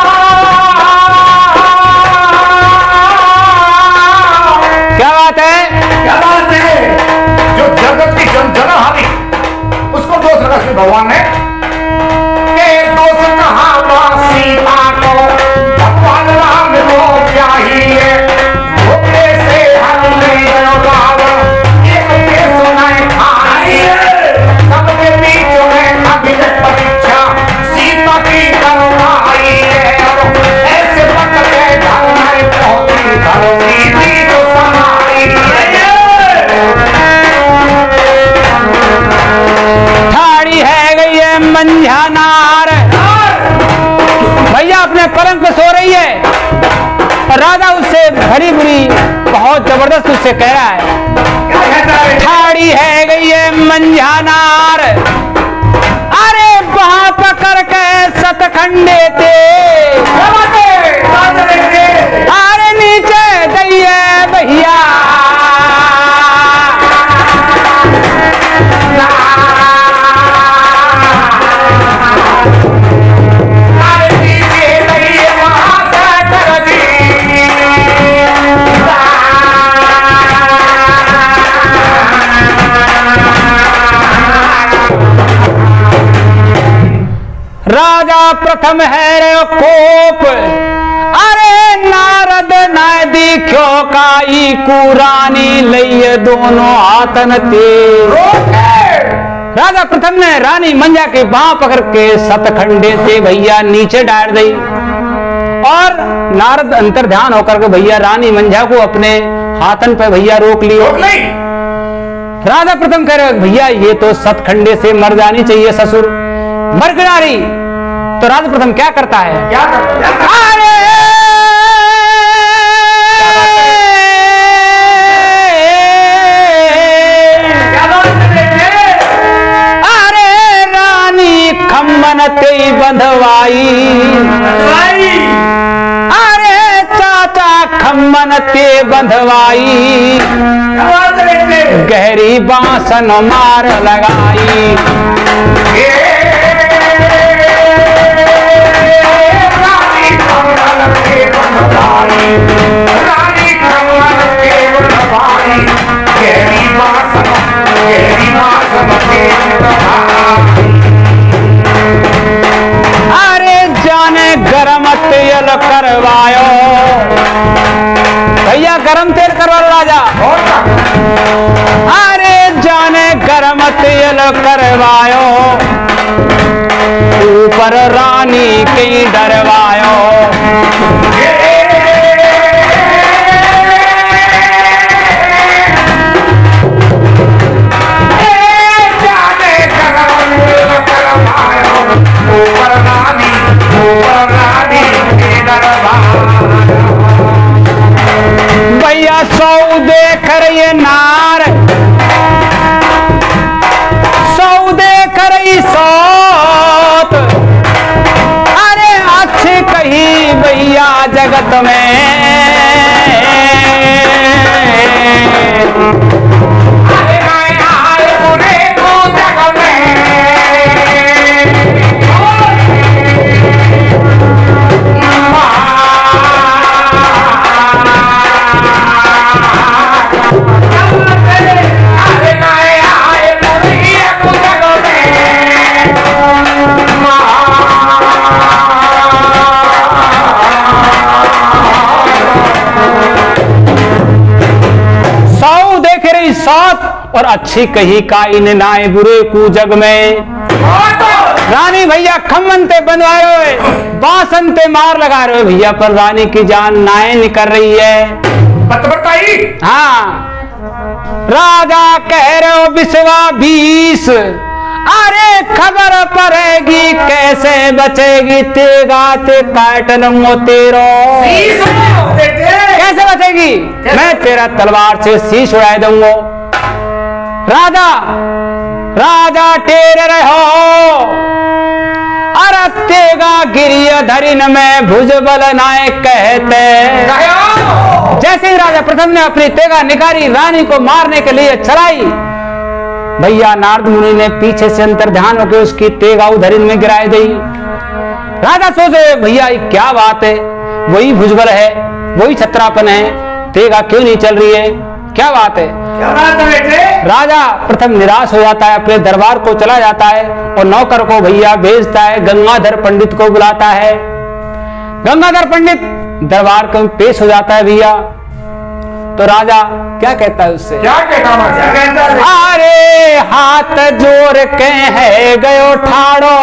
S1: क्या बात है?
S2: क्या बात है? जो जगत की जनहानि उसको दोष लगा श्री भगवान ने के दोष कहावा सीता को, भगवान राम को क्या ही है, धोखे से हर ले गयो रावण, एक के सुनाए खाई है। सबके बीच में अभिनव परीक्षा सीता की करवाई है, और ऐसे पक के घर में पहुंची धरती की जो समाई है।
S1: ठाड़ी है गई है मंझानार, भैया अपने पलंग पे सो रही है, राजा उससे भरी बुरी बहुत जबरदस्त उससे कह रहा है।
S2: क्या कहता है?
S1: ठाड़ी है गई है मंझानार, अरे वहां पकड़ के सतखंडे थे,
S2: क्या बात है? बात देखिए।
S1: अरे नीचे दैये भैया।
S2: अरे नीचे दैये वहां से कर दी।
S1: राजा प्रथम है रे कोप, अरे नारद नाय दिख्यो काई कुरानी लइए दोनों हाथन ते। राजा प्रथम ने रानी मंजा के बाह पकड़ के सतखंडे से भैया नीचे डाल दी, और नारद अंतर ध्यान होकर के भैया रानी मंजा को अपने हाथन पे भैया रोक लियो।
S2: रोक नहीं।
S1: राजा प्रथम कह रहे भैया ये तो सतखंडे से मर जानी चाहिए ससुर, मर गिरारी। तो राजा प्रथम क्या करता है?
S2: क्या करता है?
S1: अरे
S2: क्या बात है?
S1: अरे रानी खम्मन ते बंधवाई, अरे चाचा खम्मन ते बंधवाई,
S2: क्या बात है?
S1: गहरी बांसन मार लगाई।
S2: रानी कमल के बंधवाई, रानी कमल के बंधवाई, गहरी बांसन के बंधवाई।
S1: अरे जाने गरम तेल करवायो, भैया गरम तेल करवा लो राजा। अरे जाने गरम तेल करवायो, ऊपर रानी की डरवायो। भैया सौ देख रही नार, सौ देख रही सौत, अरे अच्छी कही भैया जगत में।
S2: अरे आए बुरे को जग में,
S1: और अच्छी कही का इन नाए बुरे कु जग में। रानी भैया खम्मन ते बंधवाए रहे, बासन ते मार लगा रहे भैया, पर रानी की जान नाए निकल रही है।
S2: बताई
S1: हाँ, राजा कह रहे हो बिस्वा 20, अरे खबर पड़ेगी कैसे बचेगी, तेगा ते काट लूंगो तेरो।
S3: शीश बेटे।
S1: कैसे बचेगी, मैं तेरा तलवार से शीश उड़ा दूंगा। राजा राजा टेर रहो, अरे तेगा गिरिय धरिन में भुजबल नाय कहते। जैसे ही राजा प्रथम ने अपनी तेगा निकाली, रानी को मारने के लिए चलाई, भैया नारद मुनि ने पीछे से अंतर ध्यान होकर उसकी तेगा उधरिन में गिराई दी। राजा सोचे भैया ये क्या बात है, वही भुजबल है, वही छत्रापन है, तेगा क्यों नहीं चल रही है, क्या बात है।
S3: क्या बात है बेटे।
S1: राजा प्रथम निराश हो जाता है, अपने दरबार को चला जाता है और नौकर को भैया भेजता है, गंगाधर पंडित को बुलाता है। गंगाधर पंडित दरबार को पेश हो जाता है भैया। तो राजा क्या कहता है उससे,
S2: क्या कहता हूं, क्या कहता है?
S1: अरे हाथ जोड़ के है गयो ठाड़ो।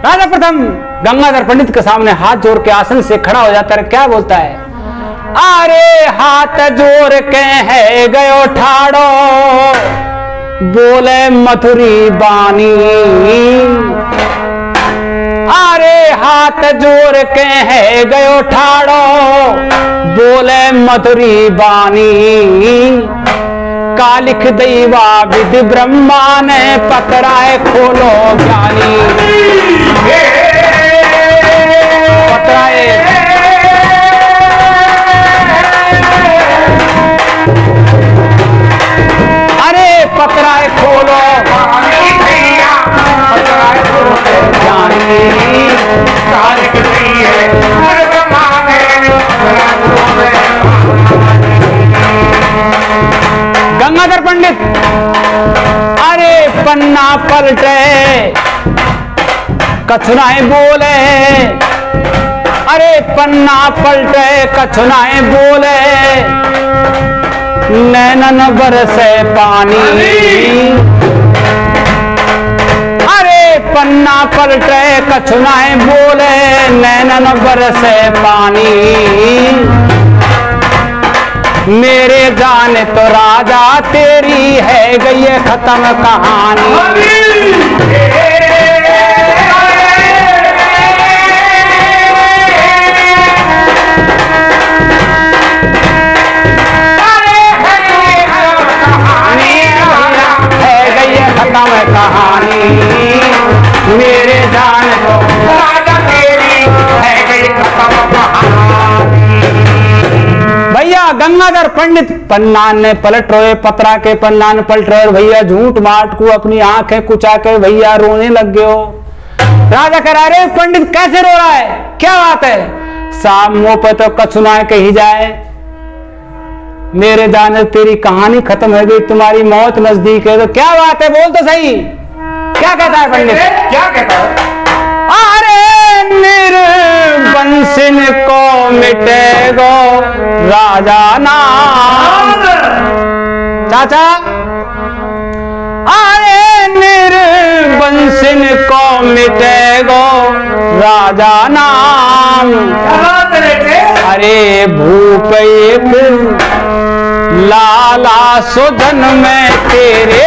S1: राजा प्रथम गंगाधर पंडित के सामने हाथ जोड़ के आसन से खड़ा हो जाता है, क्या बोलता है, अरे हाथ जोड़ के है गयो ठाड़ो, बोले मथुरी बानी। अरे हाथ जोड़ के है गयो ठाड़ो, बोले मथुरी बानी। कालिक दैवा विधि ब्रह्मा ने पकड़ाए खोलो ज्ञानी। पकड़ाए अरे पकड़ाए खोलो ज्ञानी। गंगाधर पंडित अरे पन्ना पलटे कछुनाए बोले, अरे पन्ना पलटे कछुनाए बोले, नैनन बरसे पानी। अरे पन्ना पलटे कछुनाए बोले, नैनन बरसे पानी। मेरे जाने तो राजा तेरी है गई खत्म कहानी। खत्म कहानी, मेरे जान तो राजा तेरी है गई खत्म कहानी। भैया गंगाधर पंडित पन्नान ने पलट रोए, पतरा के पन्नान पलट रहे, भैया झूठ माट को अपनी आंखें कुचा के भैया रोने लग गए हो। राजा कह रहा है पंडित कैसे रो रहा है, क्या बात है। साहब मुंह पे तो कछुना कही जाए, मेरे जाने तेरी कहानी खत्म हो गई, तुम्हारी मौत नजदीक है। तो क्या बात है, बोल तो सही, क्या कहता है पंडित,
S2: क्या कहता है?
S1: अरे निर्बंसिन को मिटेगो राजा नाम। चाचा अरे निर्बंसिन को मिटेगो राजा नाम। अरे भूप एक लाला सुधन में तेरे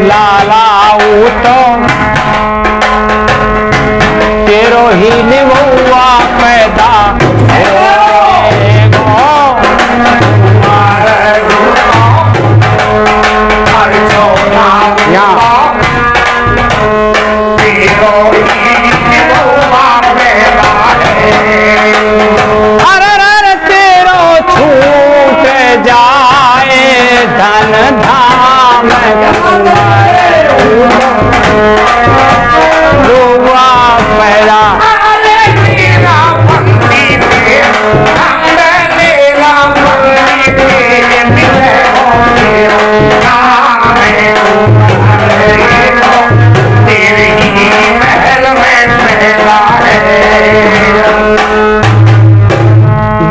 S1: लाला तो तेरो ही निभुआ पैदा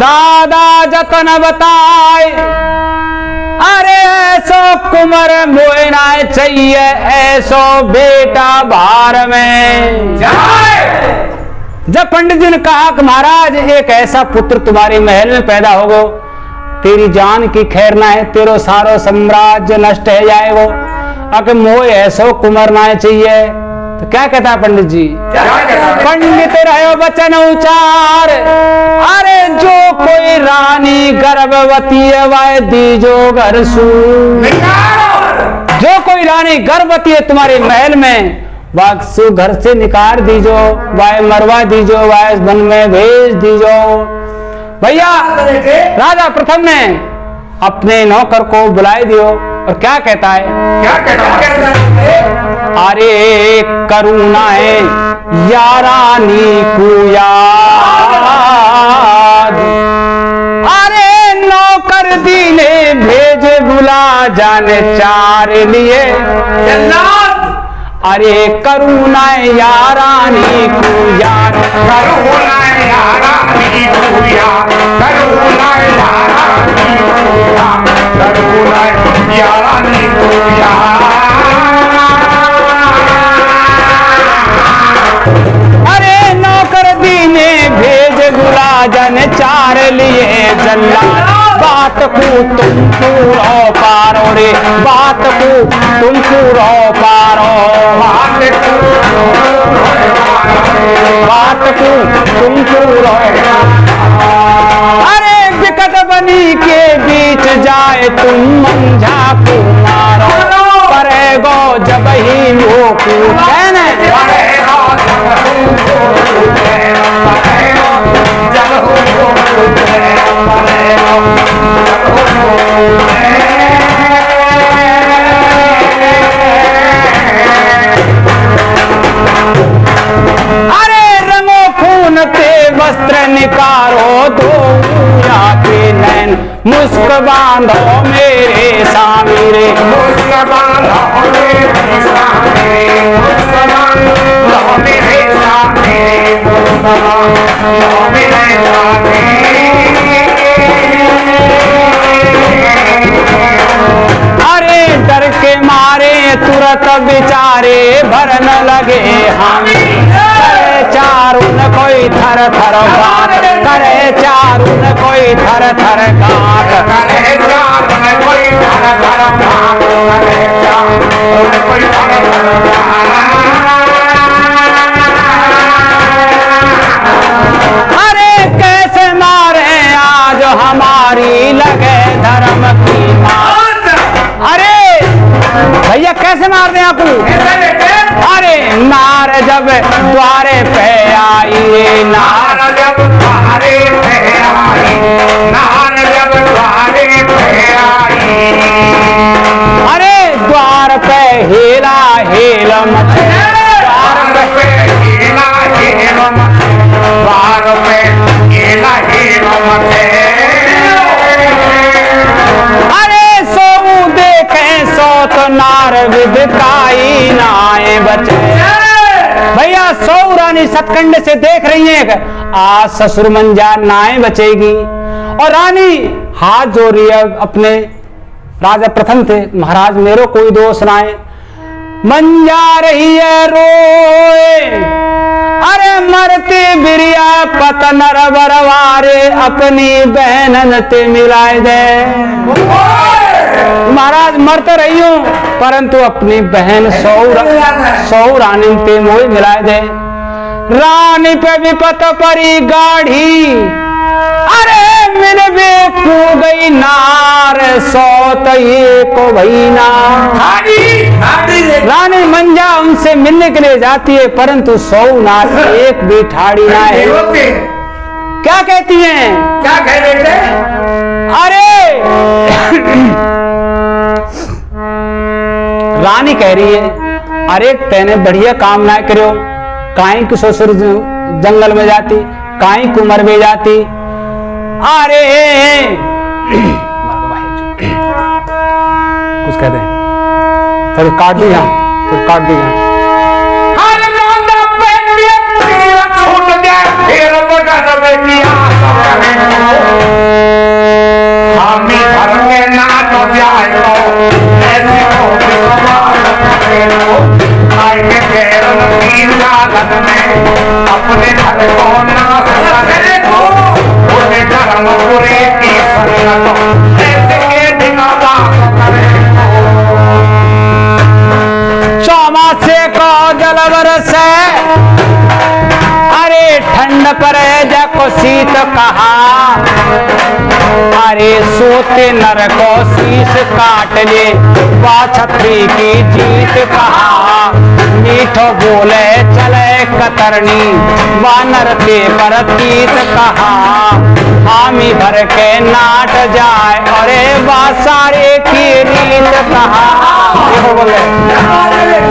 S1: राधा जतन बताए, अरे ऐसो कुंवर मोए ना चाहिए, ऐसो बेटा भार में। जब पंडित जी ने कहा कि महाराज एक ऐसा पुत्र तुम्हारे महल में पैदा होगो, तेरी जान की खैर ना है, तेरो सारो साम्राज्य नष्ट है जाएगो, अगर मोए ऐसो कुंवर ना चाहिए। तो क्या कहता है पंडित जी? पंडित रहो वचन उचार, अरे जो कोई रानी गर्भवती है वह दीजो घर सू। जो कोई रानी गर्भवती है तुम्हारे महल में, वह सु घर से निकाल दीजो, वह मरवा दीजो, वह वन में भेज दीजो। भैया राजा प्रथम ने अपने नौकर को बुलाए दियो और क्या कहता है? अरे करुणा है यारानी को याद, अरे नौकर दीने भेजे बुला जाने चार लिए। अरे करुणा यारानी को याद,
S2: करुणा यारानी को याद, करुणा यारानी को याद, करुणा यारानी को याद।
S1: अरे नौकर दीने भेज बुला जन चार लिए जल्ला, बात को तुम पूरो पारो रे, बात को तुम पूरो पारो, बात को तुम पूरो। अरे विकट बनी के बीच जाए तुम मंझा को मारो, करेगो जब ही वो पूछे न, अरे रंगो खून ते वस्त्र निकारो दो के नैन, मुस्क बांधो मेरे स्वामी रे,
S2: मुस्क बांधो मेरे स्वामी, मुस्क बांधो मेरे स्वामी, मुस्क बांधो मेरे स्वामी।
S1: अरे डर के मारे तुरंत बिचारे भरन लगे हम, करे चारुन कोई थर थर गात, करे चारुन कोई थर थर गात,
S2: करे चारुन कोई थर थर गात, करे चारुन कोई थर थर गात।
S1: अरे कैसे मारे आज हमारी लगे धर्म की मात। अरे भैया कैसे मार दें आपको? अरे नार जब द्वारे पे आई रे, नार
S2: जब द्वारे पे आई, नार जब द्वारे पे आई,
S1: अरे द्वार पे हेला हेल मचे, द्वार पे
S2: हेला हेल मचे, द्वार पे हेला हेल मचे।
S1: अरे सो देखे सो तो नार विदिताई नाए बचे। भैया सौ रानी सतकंड से देख रही है कि आज ससुर मंजा नाए बचेगी, और रानी हाथ जोड़ रही है अपने राजा प्रथम थे, महाराज मेरो कोई दोष ना है। मंजा रही है रोए, अरे मरती बिरिया पतन बरवारे, अपनी बहनन ते मिलाए दे। महाराज मरते रही हूं परंतु अपनी बहन सौ रानी पे मोह मिलाए दे। रानी पे विपत परी गाढ़ी, अरे मिल बे खू गई नार, सौत ये को भई ना। रानी मंजा उनसे मिलने के लिए जाती है परंतु 100 नार एक भी ठाड़ी ना है। क्या कहती हैं?
S3: क्या कह रहे थे?
S1: अरे रानी कह रही है, अरे तेने बढ़िया काम ना करो, काई की ससुर जंगल में जाती, काई कुमर में जाती। अरे कुछ कहते हैं, फिर काट दिया, फिर काट दिया।
S2: छूट जाए फिर बगल में किया हम घर के नाच जायो ऐसी हो विश्वास करो आई के पैरों की लागत में अपने घर को नाश करे को उन्हें धर्म पूरे की संगत ऐसे के दिन बात करे
S1: चौमासे को जल बरसे अरे ठंड पर जाको शीत कहा अरे सोते नर को शीश काट ले छतरी की जीत कहा मीठो बोले चले कतरनी वानर ते पर तीत कहा हामी भर के नाट जाए अरे बासारे की रीत कहा देखो बोले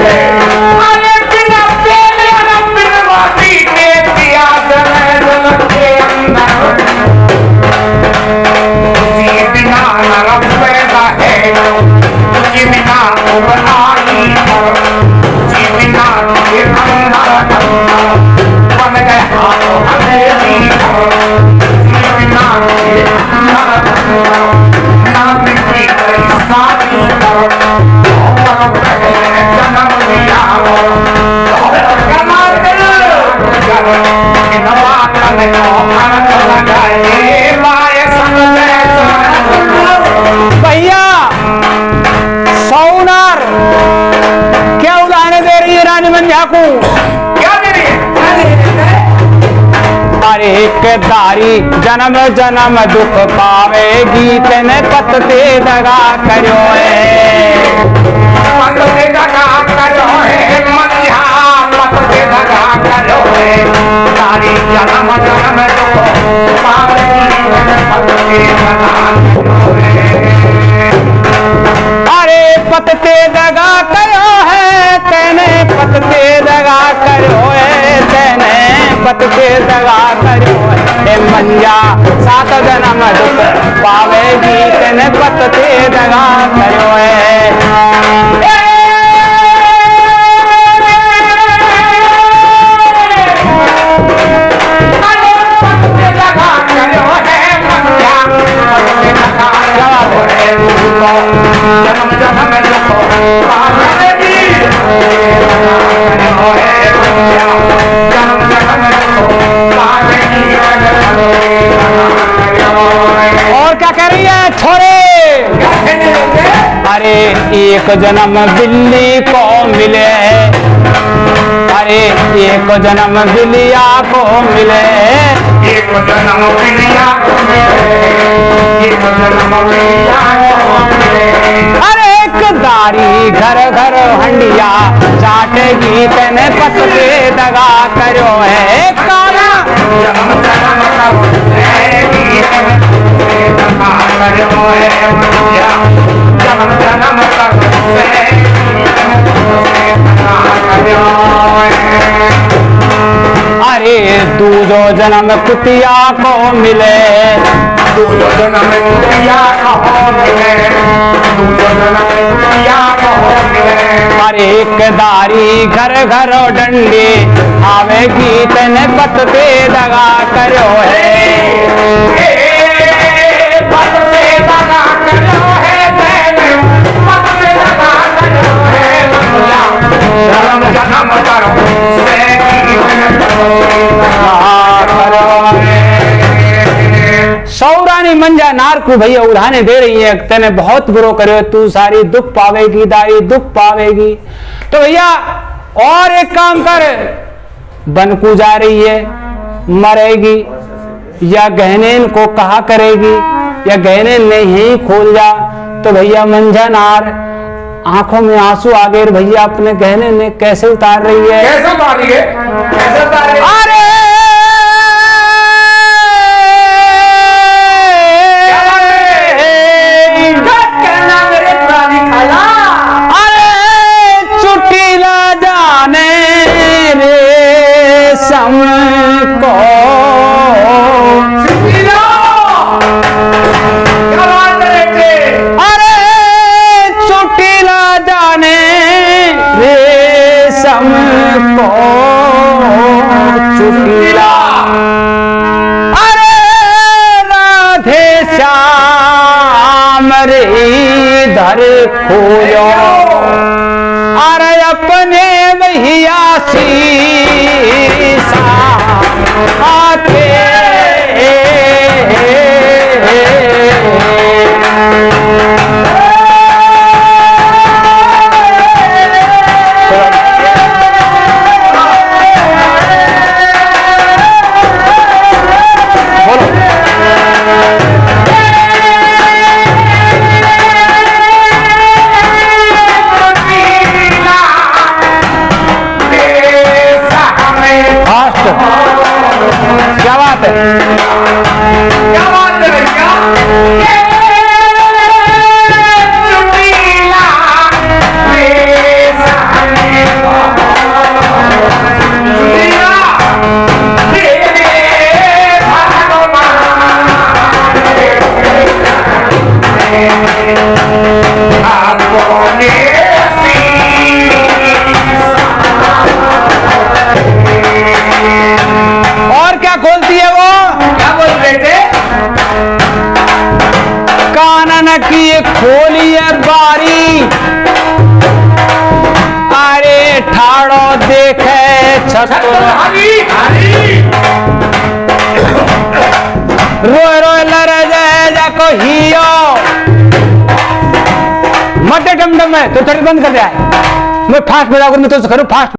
S1: भैया सौनार क्या उड़ाने दे रही है रानी मंझा को
S2: क्या दे रही है
S1: अरे केदारी जन्म जन्म दुख पावेगी तेने पतते दगा करो
S2: पतते दगा करो है मंझा पतते दगा करो है तारी जन्म जन्म दुख पावेगी तेने पतते दगा करो है
S1: अरे पतते दगा करो है तेने पतते दगा करो है तेने पतते दगा करो है मंजा सात जन्म दुख पावेगी तेने पतते दगा करो है और क्या कह रही है छोरे अरे एक जन्म बिल्ली को मिले अरे एक जन्म बिल्लिया को मिले
S2: एक जन्म बिल्लिया को मिले एक जन्म बिल्लिया को मिले
S1: अरे एक दारी घर घर हंडिया चाटेगी तेने पतते दगा करो है काला
S2: जन्म जन्म दगा करो है मंझा जन्म जन्म
S1: अरे दूजो जन्म कुतिया को मिले
S2: दूजो जन्म कुतिया को मिले दूजो जन्म कुतिया को मिले
S1: अरे केदारी घर घर डंडी आवेगी तेने पतते दगा करो है
S2: पतते दगा करो है तेने पतते दगा करो है मंझा जन्म जन्म करो
S1: सौरानी मंजा नार को भैया उड़ाने दे रही है तेने बहुत बुरो करे तू सारी दुख पावेगी दाई दुख पावेगी तो भैया और एक काम कर बनकू जा रही है मरेगी या गहने को कहा करेगी या गहने नहीं खोल जा तो भैया मंझा नार आंखों में आंसू आ गए भैया अपने गहने ने कैसे उतार रही है
S2: कैसे उतार रही है कैसे उतार रही है
S1: अरे चुटीला जाने रे सम को अरे चुटीला जाने रे सम को चुटी यो अरे अपने भैया शीसा आते क्या बात है,
S3: क्या बात है भैया? चुटीला चुटीला
S1: और क्या खोलती है वो?
S3: क्या बोल रहे थे?
S1: कानन की खोली है बारी, अरे ठाड़ो देखे छतर
S3: हरी हरी
S1: रोए रोए लरे जाए जाको हियो मटे डम डम है तो थोड़ी बंद कर दिया है। मैं फास्ट बजा करूँ, मैं तो करूँ फास्ट।